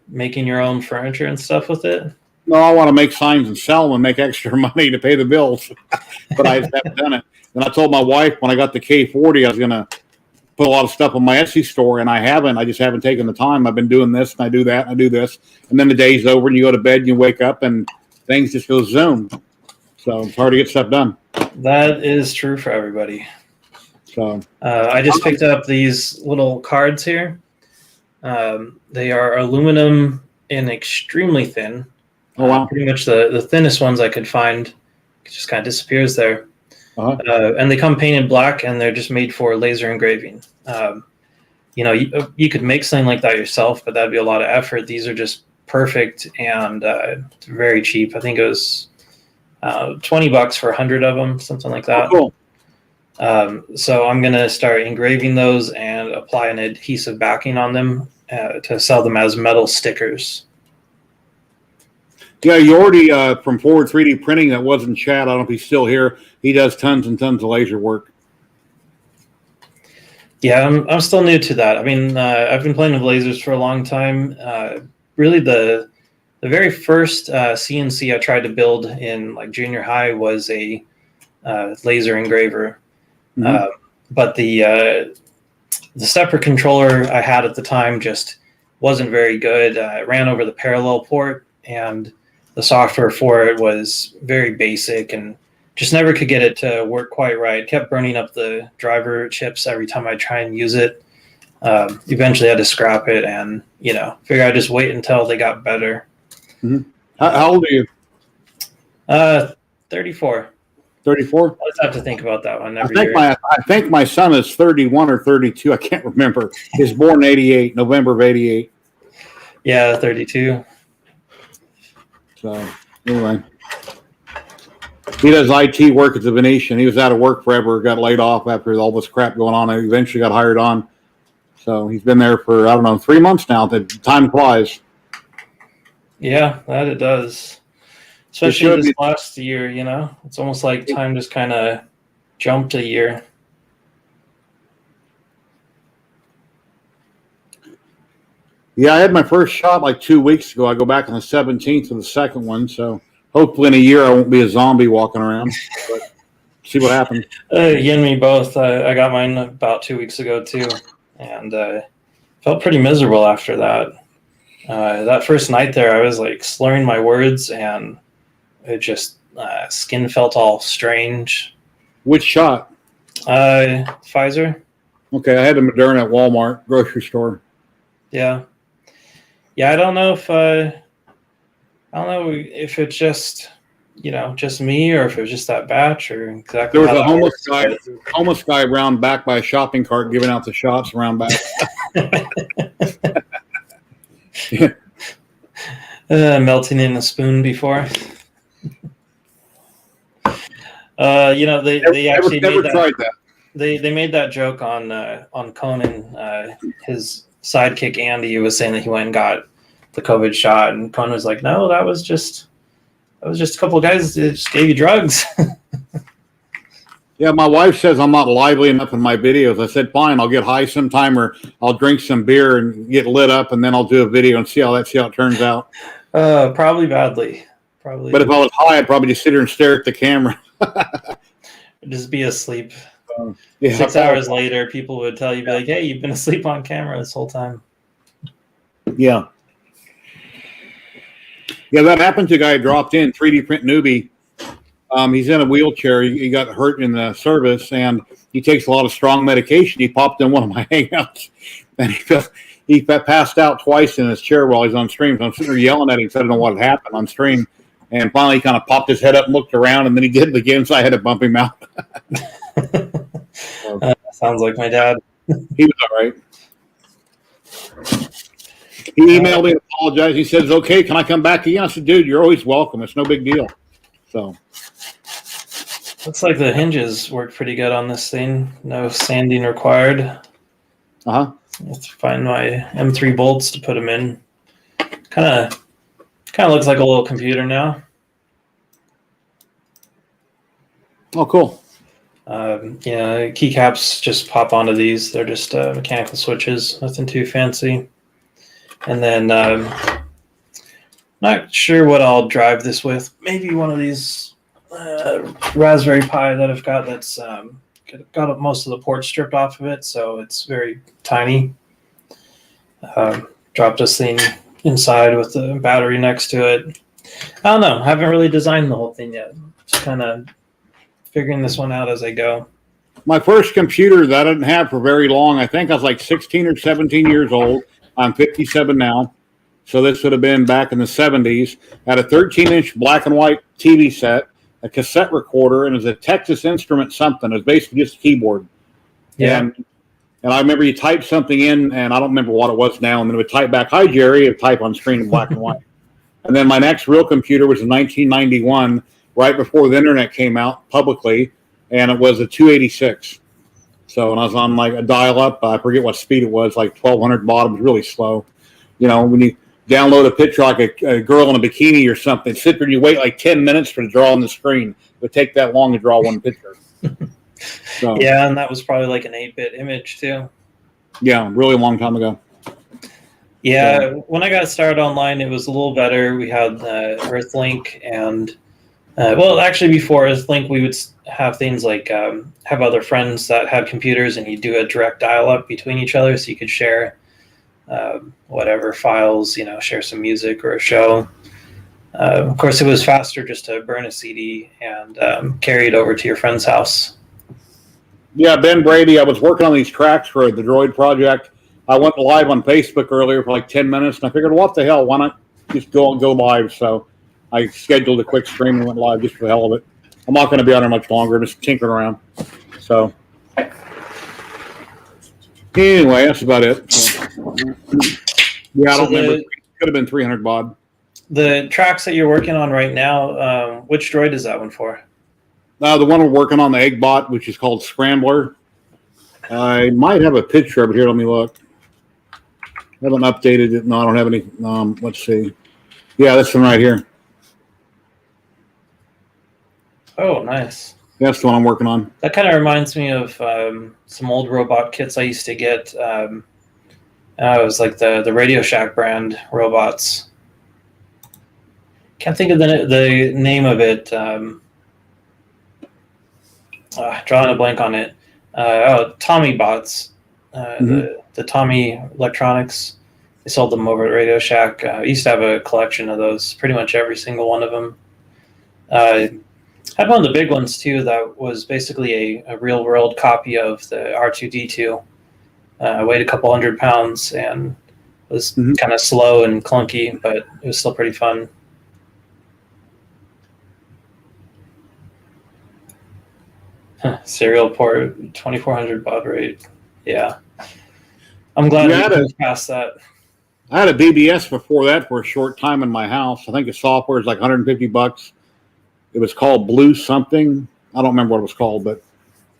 making your own furniture and stuff with it? No, I want to make signs and sell them and make extra money to pay the bills. But I just haven't done it. And I told my wife when I got the K40, I was going to put a lot of stuff on my Etsy store, and I haven't. I just haven't taken the time. I've been doing this, and I do that, and I do this. And then the day's over, and you go to bed, and you wake up, and things just go zoom. So it's hard to get stuff done. That is true for everybody. So I just picked up these little cards here. They are aluminum and extremely thin. Oh, wow. Pretty much the thinnest ones I could find. It just kind of disappears there. Uh-huh. And they come painted black, and they're just made for laser engraving. You could make something like that yourself, but that'd be a lot of effort. These are just perfect and very cheap. I think it was $20 for 100 of them, something like that. Oh, cool. So I'm going to start engraving those and apply an adhesive backing on them to sell them as metal stickers. Yeah, you already from Forward 3D Printing that was in chat. I don't know if he's still here. He does tons and tons of laser work. Yeah, I'm still new to that. I've been playing with lasers for a long time. Really, the very first CNC I tried to build in like junior high was a laser engraver. Mm-hmm. But the stepper controller I had at the time just wasn't very good. It ran over the parallel port, and the software for it was very basic and just never could get it to work quite right. It kept burning up the driver chips every time I try and use it. Eventually I had to scrap it and, figure I'd just wait until they got better. Mm-hmm. How old are you? 34. 34? I just have to think about that one every year. I think my son is 31 or 32. I can't remember. He's born in 88, November of 88. Yeah, 32. So, anyway. He does IT work at the Venetian. He was out of work forever, got laid off after all this crap going on, and eventually got hired on. So he's been there for, 3 months now. The time flies. Yeah, that it does. Especially this last year, It's almost like time just kind of jumped a year. Yeah, I had my first shot like 2 weeks ago. I go back on the 17th for the second one, so hopefully in a year I won't be a zombie walking around. But see what happens. You and me both. I got mine about 2 weeks ago too, and felt pretty miserable after that. That first night there, I was like slurring my words, and it just skin felt all strange. Which shot? Pfizer. Okay, I had a Moderna at Walmart grocery store. Yeah. I don't know if it's just just me, or if it was just that batch, or exactly There was how a that homeless guy around back by a shopping cart giving out the shots around back. Melting in a spoon before. They actually never made tried that. they made that joke on Conan. His sidekick Andy was saying that he went and got the COVID shot, and Conan was like, "No, that was just a couple of guys that just gave you drugs." Yeah, my wife says I'm not lively enough in my videos. I said, fine, I'll get high sometime, or I'll drink some beer and get lit up, and then I'll do a video and see how it turns out. Probably badly. Probably. But if I was high, I'd probably just sit here and stare at the camera. Just be asleep. Yeah, 6 hours later, people would tell you, be like, "Hey, you've been asleep on camera this whole time." Yeah. Yeah, that happened to a guy who dropped in, 3D print newbie. He's in a wheelchair. He got hurt in the service, and he takes a lot of strong medication. He popped in one of my hangouts, and he passed out twice in his chair while he's on stream. So I'm sitting there yelling at him because I don't know what had happened on stream. And finally, he kind of popped his head up and looked around, and then he did it again, so I had to bump him out. Sounds like my dad. He was all right. He emailed me and apologized. He said, "Okay, can I come back again?" I said, "Dude, you're always welcome. It's no big deal." So looks like the hinges work pretty good on this thing. No sanding required. Uh-huh. Let's find my M3 bolts to put them in. Kind of looks like a little computer now. Oh, cool. Keycaps just pop onto these. They're just mechanical switches, nothing too fancy. And then not sure what I'll drive this with. Maybe one of these Raspberry Pi that I've got that's got most of the ports stripped off of it, so it's very tiny. Dropped this thing inside with the battery next to it. I don't know. I haven't really designed the whole thing yet. Just kind of figuring this one out as I go. My first computer that I didn't have for very long, I think I was like 16 or 17 years old. I'm 57 now. So this would have been back in the 70s. Had a 13-inch black and white TV set, a cassette recorder, and it was a Texas Instrument something. It was basically just a keyboard. Yeah. And I remember you type something in, and I don't remember what it was now, and then it would type back, "Hi, Jerry," and type on screen in black and white. And then my next real computer was in 1991, right before the internet came out publicly, and it was a 286. So, and I was on like a dial-up. I forget what speed it was, like 1200 baud. It was really slow. When you download a picture like a girl in a bikini or something, sit there and you wait like 10 minutes for it to draw on the screen. It would take that long to draw one picture. So, yeah, and that was probably like an 8-bit image too. Yeah, really long time ago. Yeah, So, when I got started online, it was a little better. We had Earthlink, and actually before Earthlink, we would have things like have other friends that had computers, and you do a direct dial-up between each other, so you could share whatever files, share some music or a show. Of course, it was faster just to burn a CD and carry it over to your friend's house. Yeah, Ben Brady, I was working on these tracks for the Droid project. I went live on Facebook earlier for like 10 minutes, and I figured, what the hell, why not just go live? So I scheduled a quick stream and went live just for the hell of it. I'm not going to be on there much longer, just tinkering around. So anyway, that's about it. So, yeah, I don't remember. It could have been 300 baud. The tracks that you're working on right now, which droid is that one for? The one we're working on, the Eggbot, which is called Scrambler. I might have a picture of it here. Let me look. I haven't updated it. No, I don't have any. Let's see. Yeah, this one right here. Oh, nice. That's the one I'm working on. That kind of reminds me of some old robot kits I used to get. It was like the Radio Shack brand robots. Can't think of the name of it. Drawing a blank on it. Tommy Bots. The Tommy Electronics. They sold them over at Radio Shack. I used to have a collection of those, pretty much every single one of them. Had one of the big ones too that was basically a real world copy of the R2D2. Weighed a couple 100 pounds and was kind of slow and clunky, but it was still pretty fun. Serial port, 2400 baud rate. Yeah. I'm glad we moved past that. I had a BBS before that for a short time in my house. I think the software is like $150. It was called Blue something. I don't remember what it was called, but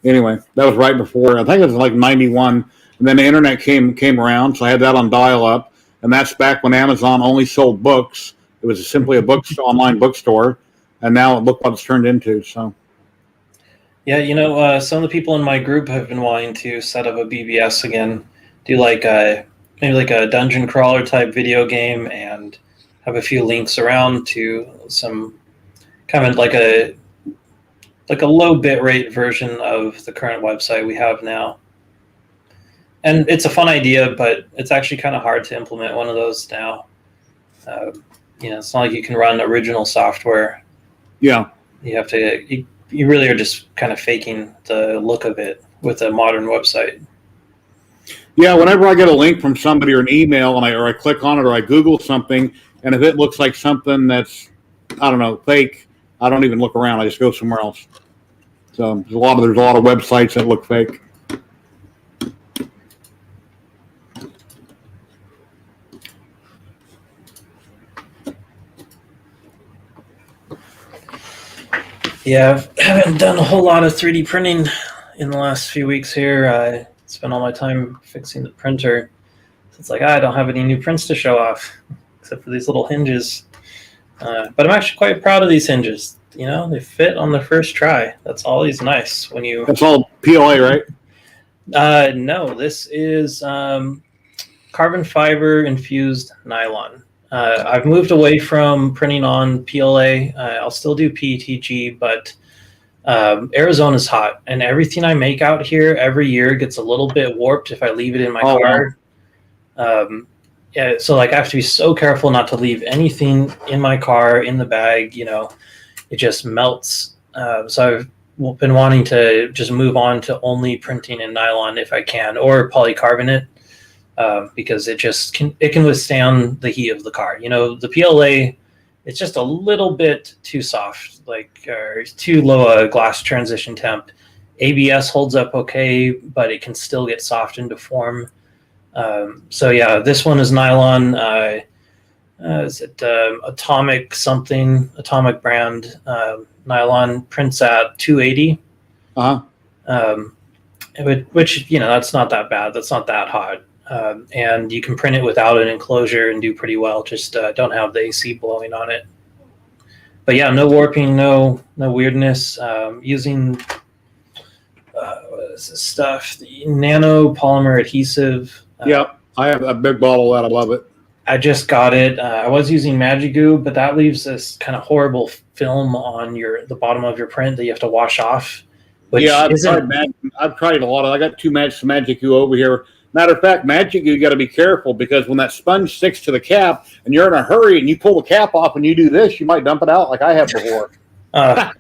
anyway, that was right before. I think it was like 91. And then the internet came around, so I had that on dial-up. And that's back when Amazon only sold books. It was simply a online bookstore. And now look what it's turned into. So, yeah, some of the people in my group have been wanting to set up a BBS again, do like maybe like a dungeon crawler type video game, and have a few links around to some kind of like a low bit rate version of the current website we have now. And it's a fun idea, but it's actually kind of hard to implement one of those now. It's not like you can run original software. Yeah. You have to, you really are just kind of faking the look of it with a modern website. Yeah, whenever I get a link from somebody or an email and I click on it or I Google something, and if it looks like something that's, I don't know, fake, I don't even look around. I just go somewhere else. So there's a lot of websites that look fake. Yeah, I haven't done a whole lot of 3D printing in the last few weeks here. I spent all my time fixing the printer. So it's like, I don't have any new prints to show off, except for these little hinges. But I'm actually quite proud of these hinges. They fit on the first try. That's always nice when you... That's all PLA, right? No, this is carbon fiber infused nylon. I've moved away from printing on PLA. I'll still do PETG, but Arizona's hot, and everything I make out here every year gets a little bit warped if I leave it in my car. Yeah, so like I have to be so careful not to leave anything in my car, in the bag. It just melts. So I've been wanting to just move on to only printing in nylon if I can, or polycarbonate. Because it can withstand the heat of the car. The PLA, it's just a little bit too soft, or too low a glass transition temp. ABS holds up okay, but it can still get soft into form. So yeah, this one is nylon. Is it Atomic brand nylon, prints at 280. Which that's not that bad. That's not that hot. And you can print it without an enclosure and do pretty well. Just don't have the AC blowing on it. But yeah, no warping, no weirdness. Using what is this stuff? The nano polymer adhesive. Yep, I have a big bottle of that. I love it. I just got it. I was using Magic Goo, but that leaves this kind of horrible film on the bottom of your print that you have to wash off. Yeah, I've tried a lot. I got 2 Magic Goo over here. Matter of fact, Magic Goo, you got to be careful, because when that sponge sticks to the cap and you're in a hurry and you pull the cap off and you do this, you might dump it out like I have before. Yeah,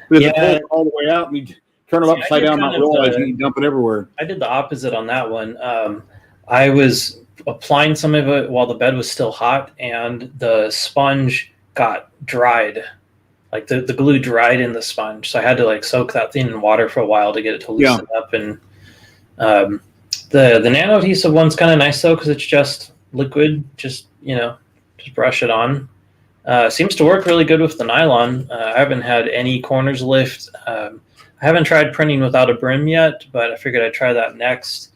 it all the way out and you turn it upside down, not realizing you dump it everywhere. I did the opposite on that one. I was applying some of it while the bed was still hot, and the sponge got dried. Like the glue dried in the sponge, so I had to soak that thing in water for a while to get it to loosen up. And the nano adhesive one's kind of nice though, because it's just liquid. Just brush it on. Seems to work really good with the nylon. I haven't had any corners lift. I haven't tried printing without a brim yet, but I figured I'd try that next,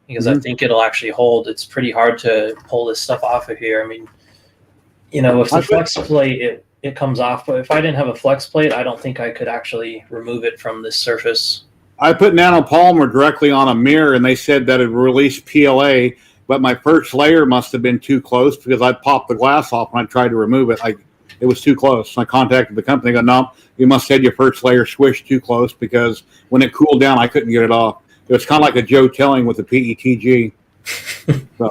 because I think it'll actually hold. It's pretty hard to pull this stuff off of here. I mean, with the flex plate, it comes off, but if I didn't have a flex plate, I don't think I could actually remove it from this surface. I put nanopolymer directly on a mirror, and they said that it released PLA, but my first layer must have been too close, because I popped the glass off when I tried to remove it. It was too close. I contacted the company. They go, no, you must have had your first layer squished too close, because when it cooled down, I couldn't get it off. It was kind of like a Joe Telling with the PETG. So.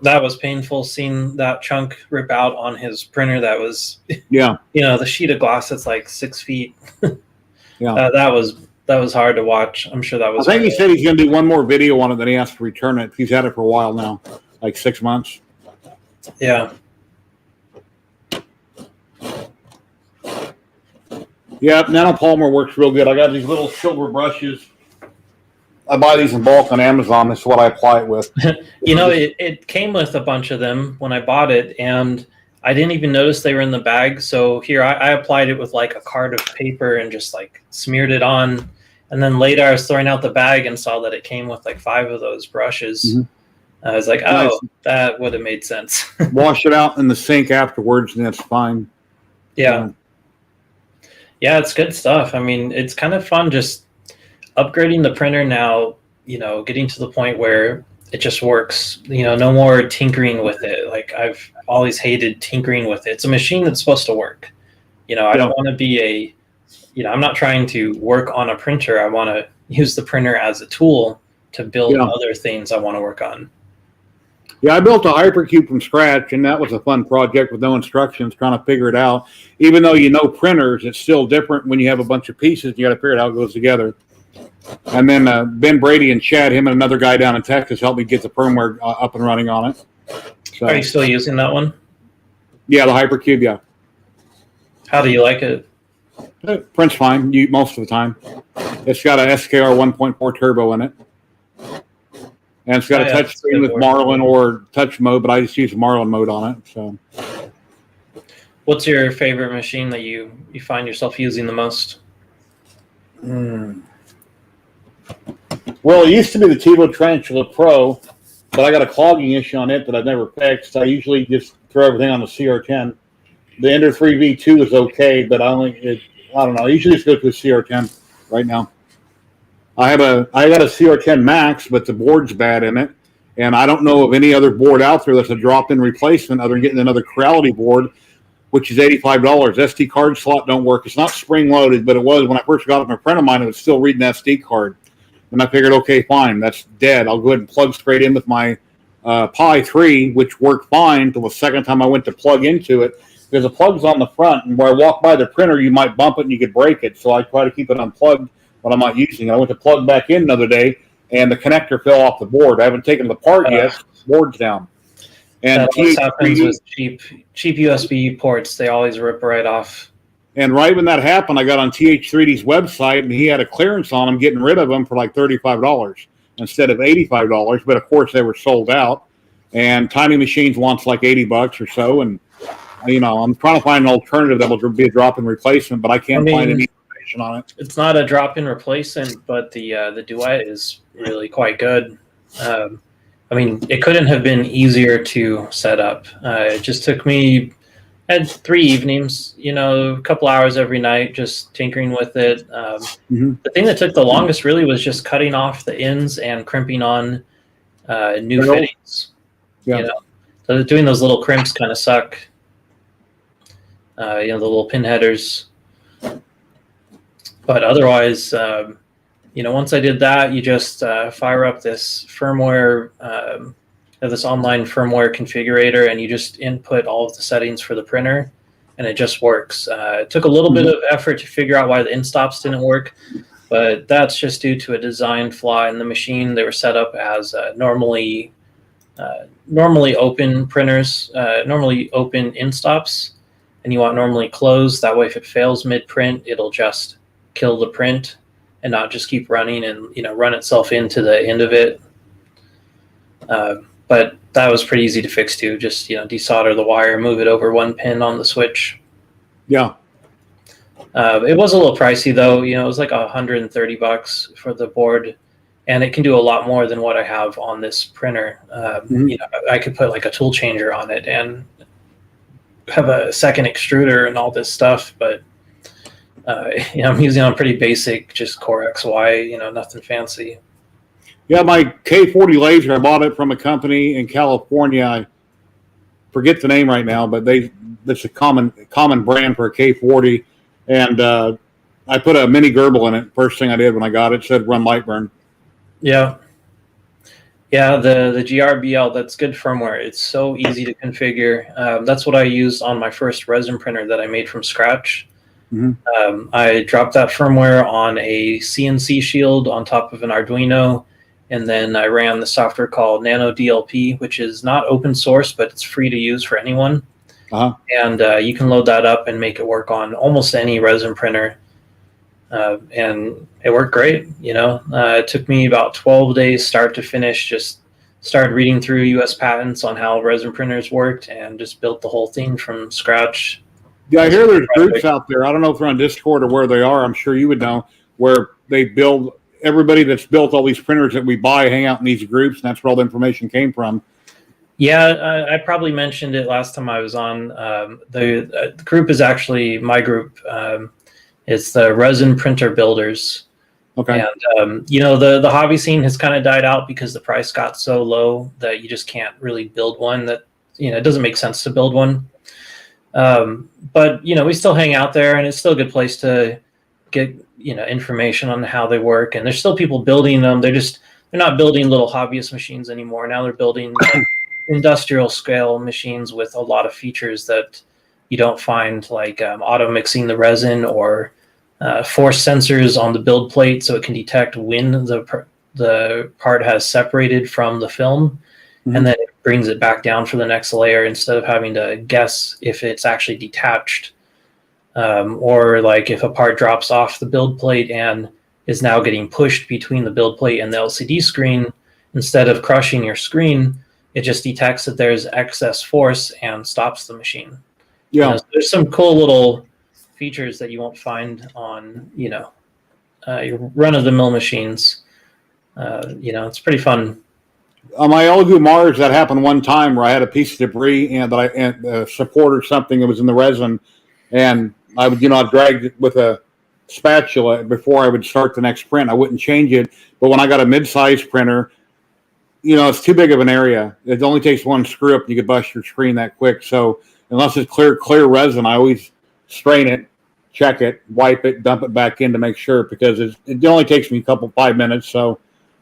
That was painful, seeing that chunk rip out on his printer. That was, the sheet of glass that's like 6 feet. Yeah, that was hard to watch. I'm sure that was. I think he said he's going to do one more video on it, then he has to return it. He's had it for a while now, like 6 months. Yeah. Yeah, nanopolymer works real good. I got these little silver brushes. I buy these in bulk on Amazon. That's what I apply it with. It came with a bunch of them when I bought it, and I didn't even notice they were in the bag. So here I applied it with like a card of paper and just like smeared it on. And then later I was throwing out the bag and saw that it came with like 5 of those brushes. Mm-hmm. I was like, oh, nice. That would have made sense. Wash it out in the sink afterwards, and that's fine. Yeah. Yeah, it's good stuff. I mean, it's kind of fun just upgrading the printer now, getting to the point where it just works. No more tinkering with it. Like, I've always hated tinkering with it. It's a machine that's supposed to work. I don't want to be I'm not trying to work on a printer. I want to use the printer as a tool to build other things I want to work on. Yeah, I built a hypercube from scratch, and that was a fun project with no instructions, trying to figure it out. Even though printers, it's still different when you have a bunch of pieces. You got to figure out how it goes together. And then Ben Brady and Chad, him and another guy down in Texas, helped me get the firmware up and running on it. So, are you still using that one? Yeah, the hypercube, yeah. How do you like it? It prints fine most of the time. It's got a SKR 1.4 turbo in it. And it's got a touch screen with Marlin or touch mode, but I just use Marlin mode on it. So, what's your favorite machine that you find yourself using the most? Well, it used to be the TiVo Tarantula Pro, but I got a clogging issue on it that I've never fixed. I usually just throw everything on the CR10. The Ender 3 V2 is okay, but I don't know. I usually just go to a CR10 right now. I got a CR10 Max, but the board's bad in it, and I don't know of any other board out there that's a drop-in replacement other than getting another Creality board, which is $85. SD card slot don't work. It's not spring-loaded, but it was when I first got it from a friend of mine. It was still reading SD card, and I figured, okay, fine, that's dead. I'll go ahead and plug straight in with my Pi 3, which worked fine until the second time I went to plug into it. Because the plug's on the front, and where I walk by the printer, you might bump it and you could break it. So I try to keep it unplugged when I'm not using it. I went to plug back in another day, and the connector fell off the board. I haven't taken it apart yet. The board's down. And that happens with cheap USB ports. They always rip right off. And right when that happened, I got on TH3D's website, and he had a clearance on them, getting rid of them for like $35 instead of $85. But of course, they were sold out. And Tiny Machines wants like $80 or so. And I'm trying to find an alternative that will be a drop-in replacement, but I can't find any information on it. It's not a drop-in replacement, but the Duet is really quite good. It couldn't have been easier to set up. It just took me, I had 3 evenings, a couple hours every night, just tinkering with it. The thing that took the longest really was just cutting off the ends and crimping on new fittings. Yeah. So doing those little crimps kind of suck. The little pin headers. But otherwise, once I did that, you just fire up this firmware, this online firmware configurator, and you just input all of the settings for the printer, and it just works. It took a little bit of effort to figure out why the end stops didn't work, but that's just due to a design flaw in the machine. They were set up as normally open printers, normally open end stops. And you want normally closed. That way, if it fails mid-print, it'll just kill the print and not just keep running and run itself into the end of it. But that was pretty easy to fix too. Just desolder the wire, move it over 1 pin on the switch. Yeah. It was a little pricey though. It was like $130 for the board, and it can do a lot more than what I have on this printer. I could put like a tool changer on it and have a second extruder and all this stuff, but I'm using on pretty basic, just Core XY, nothing fancy. Yeah, my K40 laser, I bought it from a company in California. I forget the name right now, but that's a common brand for a K40, and I put a mini Gerbil in it. First thing I did when I got it said run Lightburn. Yeah. Yeah, the GRBL, that's good firmware. It's so easy to configure. That's what I used on my first resin printer that I made from scratch. I dropped that firmware on a CNC shield on top of an Arduino, and then I ran the software called Nano DLP, which is not open source, but it's free to use for anyone. And you can load that up and make it work on almost any resin printer. and it worked great. It took me about 12 days start to finish. Just started reading through U.S. patents on how resin printers worked and just built the whole thing from scratch. Yeah, I hear there's groups out there. I don't know if they're on Discord or where they are. I'm sure you would know, where they build, everybody that's built all these printers that we buy hang out in these groups, and that's where all the information came from. Yeah, I probably mentioned it last time I was on. The group is actually my group. It's the Resin Printer Builders. Okay. And, the hobby scene has kind of died out because the price got so low that you just can't really build one that, it doesn't make sense to build one. But, we still hang out there, and it's still a good place to get, information on how they work. And there's still people building them. They're not building little hobbyist machines anymore. Now they're building industrial scale machines with a lot of features that you don't find, like auto mixing the resin or force sensors on the build plate so it can detect when the part has separated from the film, and then it brings it back down for the next layer instead of having to guess if it's actually detached, or like if a part drops off the build plate and is now getting pushed between the build plate and the LCD screen, instead of crushing your screen, it just detects that there's excess force and stops the machine. Yeah. So there's some cool little features that you won't find on, your run-of-the-mill machines. It's pretty fun. On my Elegoo Mars, that happened one time where I had a piece of debris and support or something that was in the resin, and I would, I dragged it with a spatula before I would start the next print. I wouldn't change it, but when I got a mid-size printer, it's too big of an area. It only takes one screw up, you could bust your screen that quick. So unless it's clear resin, I always strain it, check it, wipe it, dump it back in to make sure, because it only takes me 5 minutes. So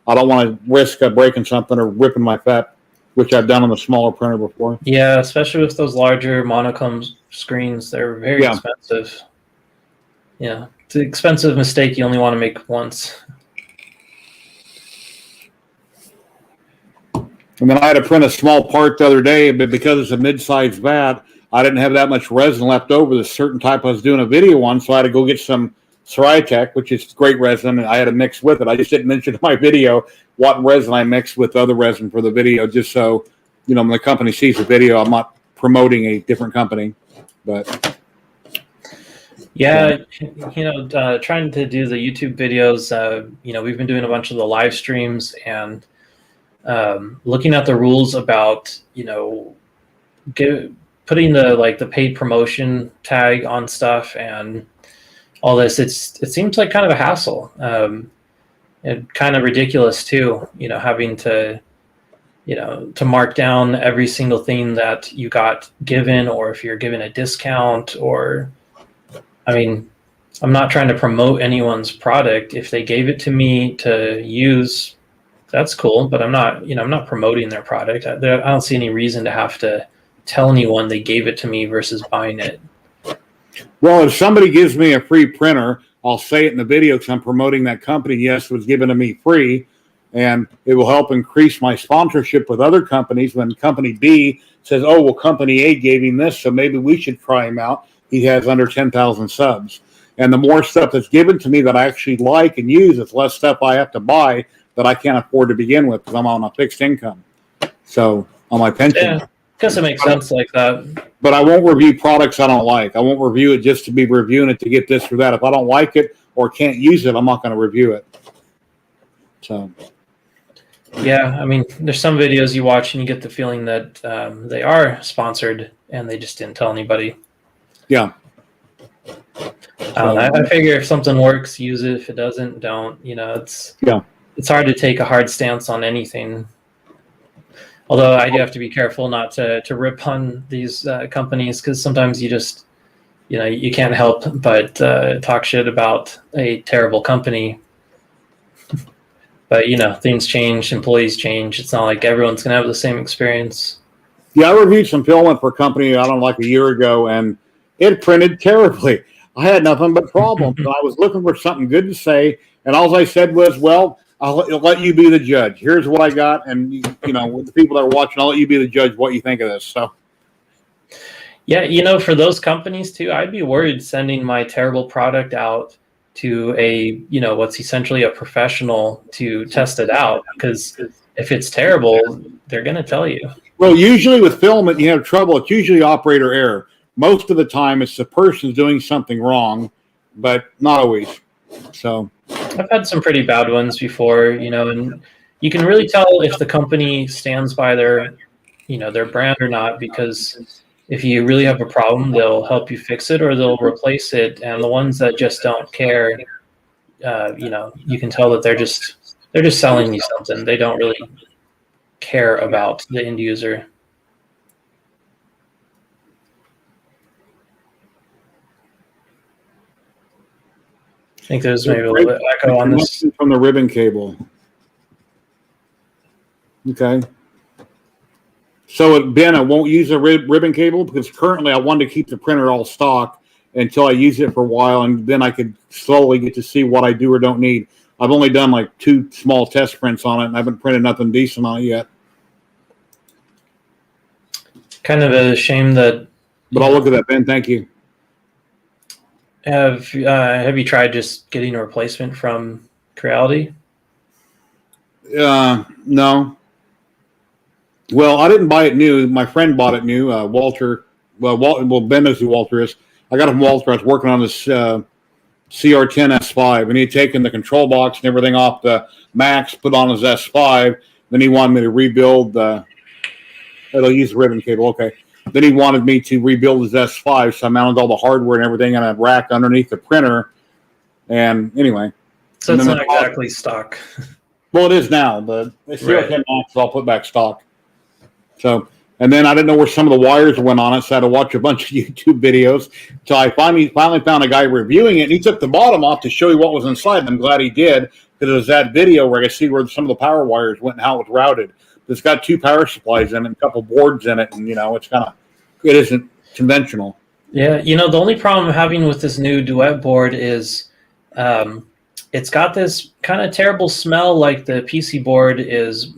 I don't want to risk breaking something or ripping my FEP, which I've done on the smaller printer before. Yeah, especially with those larger monochrome screens, they're very expensive. Yeah, it's an expensive mistake you only want to make once. And then I had to print a small part the other day, but because it's a mid-sized vat, I didn't have that much resin left over. The certain type I was doing a video on, so I had to go get some ZYLTECH, which is great resin, and I had to mix with it. I just didn't mention in my video what resin I mixed with other resin for the video, just so, when the company sees the video, I'm not promoting a different company. But yeah, trying to do the YouTube videos, we've been doing a bunch of the live streams and looking at the rules about, putting the paid promotion tag on stuff and all this. It seems like kind of a hassle, and kind of ridiculous too, having to mark down every single thing that you got given, or if you're given a discount, or, I'm not trying to promote anyone's product. If they gave it to me to use, that's cool, but I'm not promoting their product. I don't see any reason to have to tell anyone they gave it to me versus buying it. Well, if somebody gives me a free printer, I'll say it in the video because I'm promoting that company. Yes, it was given to me free, and it will help increase my sponsorship with other companies. When company B says, oh, well, company A gave him this, so maybe we should try him out. He has under 10,000 subs. And the more stuff that's given to me that I actually like and use, it's less stuff I have to buy that I can't afford to begin with because I'm on a fixed income. So on my pension. Yeah, I guess it makes sense like that. But I won't review products I don't like. I won't review it just to be reviewing it to get this or that. If I don't like it or can't use it, I'm not going to review it. So. Yeah, there's some videos you watch and you get the feeling that they are sponsored and they just didn't tell anybody. Yeah. I figure if something works, use it. If it doesn't, don't. It's hard to take a hard stance on anything. Although I do have to be careful not to rip on these companies, because sometimes you just, you can't help but talk shit about a terrible company. But, things change, employees change. It's not like everyone's going to have the same experience. Yeah, I reviewed some filament for a company, like a year ago, and it printed terribly. I had nothing but problems. I was looking for something good to say, and all I said was, well, I'll let you be the judge. Here's what I got, and, with the people that are watching, I'll let you be the judge what you think of this. So, yeah, for those companies, too, I'd be worried sending my terrible product out to a, what's essentially a professional to test it out, because if it's terrible, they're going to tell you. Well, usually with filament, you have trouble. It's usually operator error. Most of the time, it's the person's doing something wrong, but not always. So I've had some pretty bad ones before, and you can really tell if the company stands by their brand or not, because if you really have a problem, they'll help you fix it or they'll replace it. And the ones that just don't care, you can tell that they're just selling you something. They don't really care about the end user. I think there's maybe a little bit of echo on this. From the ribbon cable. Okay. So, Ben, I won't use a ribbon cable because currently I wanted to keep the printer all stock until I use it for a while, and then I could slowly get to see what I do or don't need. I've only done like 2 small test prints on it, and I haven't printed nothing decent on it yet. Kind of a shame that. But I'll look at that, Ben. Thank you. Have you tried just getting a replacement from Creality? No. Well, I didn't buy it new. My friend bought it new. Walter. Well, Ben knows who Walter is. I got it from Walter. I was working on this CR10 S5, and he had taken the control box and everything off the Max, put on his S5. Then he wanted me to rebuild the. It'll use the ribbon cable. Okay. Then he wanted me to rebuild his S5, so I mounted all the hardware and everything on a rack underneath the printer. And anyway. So it's not exactly stock. Well, it is now. The CR10 Max is all put back stock. So, and then I didn't know where some of the wires went on it, so I had to watch a bunch of YouTube videos. So I finally found a guy reviewing it, and he took the bottom off to show you what was inside. And I'm glad he did, because it was that video where I could see where some of the power wires went and how it was routed. It's got 2 power supplies in it, and a couple boards in it, and it isn't conventional. Yeah, the only problem I'm having with this new Duet board is it's got this kind of terrible smell, like the PC board is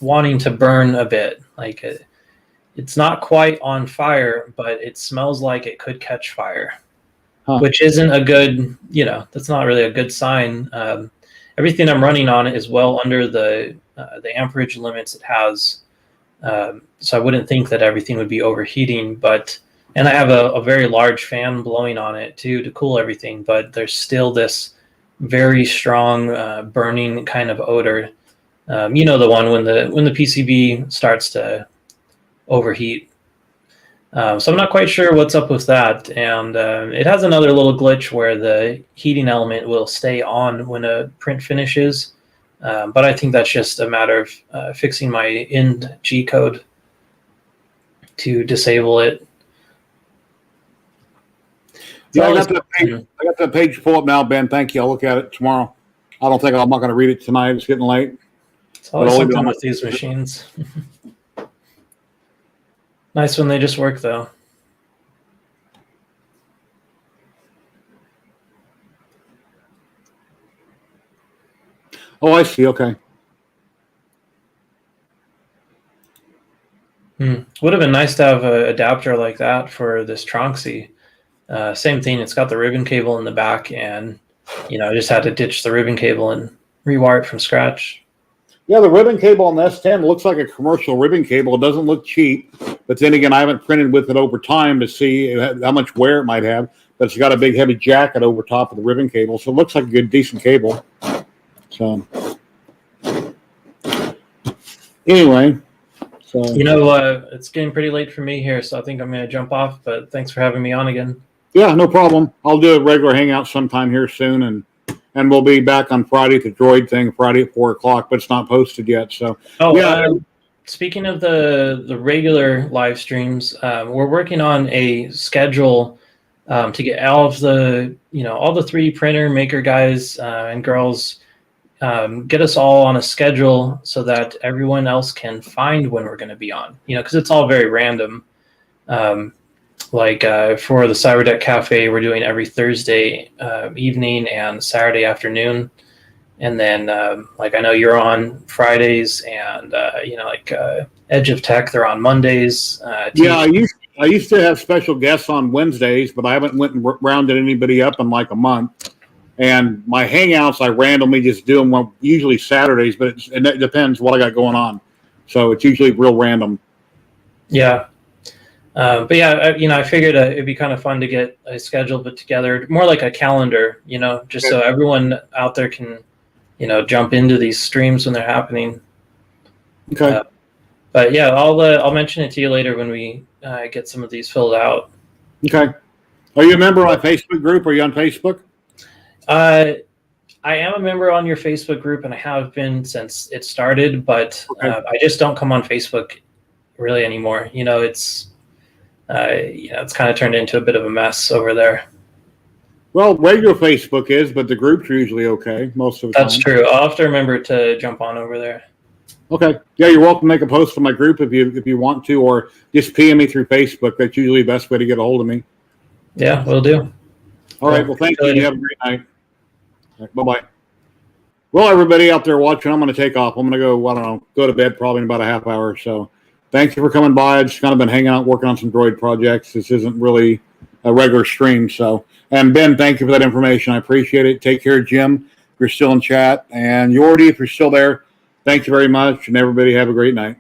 wanting to burn a bit. Like it's not quite on fire, but it smells like it could catch fire, which isn't a good, that's not really a good sign. Everything I'm running on it is well under the amperage limits it has. So I wouldn't think that everything would be overheating, and I have a very large fan blowing on it too to cool everything, but there's still this very strong burning kind of odor. The one when the PCB starts to overheat. So I'm not quite sure what's up with that. And it has another little glitch where the heating element will stay on when a print finishes. But I think that's just a matter of fixing my end G code to disable it. Yeah, I got that page pulled up now, Ben. Thank you. I'll look at it tomorrow. I'm not going to read it tonight. It's getting late. It's always something with these machines. Nice when they just work, though. Oh, I see. Okay. Would have been nice to have an adapter like that for this Tronxy. Same thing. It's got the ribbon cable in the back, and I just had to ditch the ribbon cable and rewire it from scratch. Yeah, the ribbon cable on the S10 looks like a commercial ribbon cable. It doesn't look cheap, but then again, I haven't printed with it over time to see how much wear it might have. But it's got a big heavy jacket over top of the ribbon cable, so it looks like a good, decent cable. So anyway, it's getting pretty late for me here, so I think I'm going to jump off. But thanks for having me on again. Yeah, no problem. I'll do a regular hangout sometime here soon, and we'll be back on Friday at the Droid thing, Friday at 4:00, but it's not posted yet. So, speaking of the regular live streams, we're working on a schedule to get all of the all the 3D printer maker guys and girls, get us all on a schedule so that everyone else can find when we're going to be on. Because it's all very random. For the Cyberdeck Cafe, we're doing every Thursday evening and Saturday afternoon. And then, I know you're on Fridays, and, Edge of Tech, they're on Mondays. I used to have special guests on Wednesdays, but I haven't went and rounded anybody up in like a month. And my hangouts, I randomly just do them usually Saturdays, but it depends what I got going on. So it's usually real random. Yeah. But yeah, I figured it'd be kind of fun to get a schedule put together, more like a calendar, just so everyone out there can, jump into these streams when they're happening. Okay. But yeah, I'll mention it to you later when we get some of these filled out. Okay. Are you a member of my Facebook group? Are you on Facebook? I am a member on your Facebook group, and I have been since it started, but Okay. I just don't come on Facebook really anymore. It's kind of turned into a bit of a mess over there. Well, regular Facebook is, but the groups are usually okay most of the time. That's true. I'll have to remember to jump on over there. Okay. Yeah, you're welcome to make a post on my group if you want to, or just PM me through Facebook. That's usually the best way to get a hold of me. Yeah, will do. All right. Well, thank you. You have a great night. Right, bye-bye. Well, everybody out there watching, I'm going to take off. I'm going to go to bed probably in about a half hour or so. Thank you for coming by. I've just kind of been hanging out, working on some Droid projects. This isn't really a regular stream. And Ben, thank you for that information. I appreciate it. Take care, Jim, if you're still in chat. And Yordi, if you're still there, thank you very much. And everybody have a great night.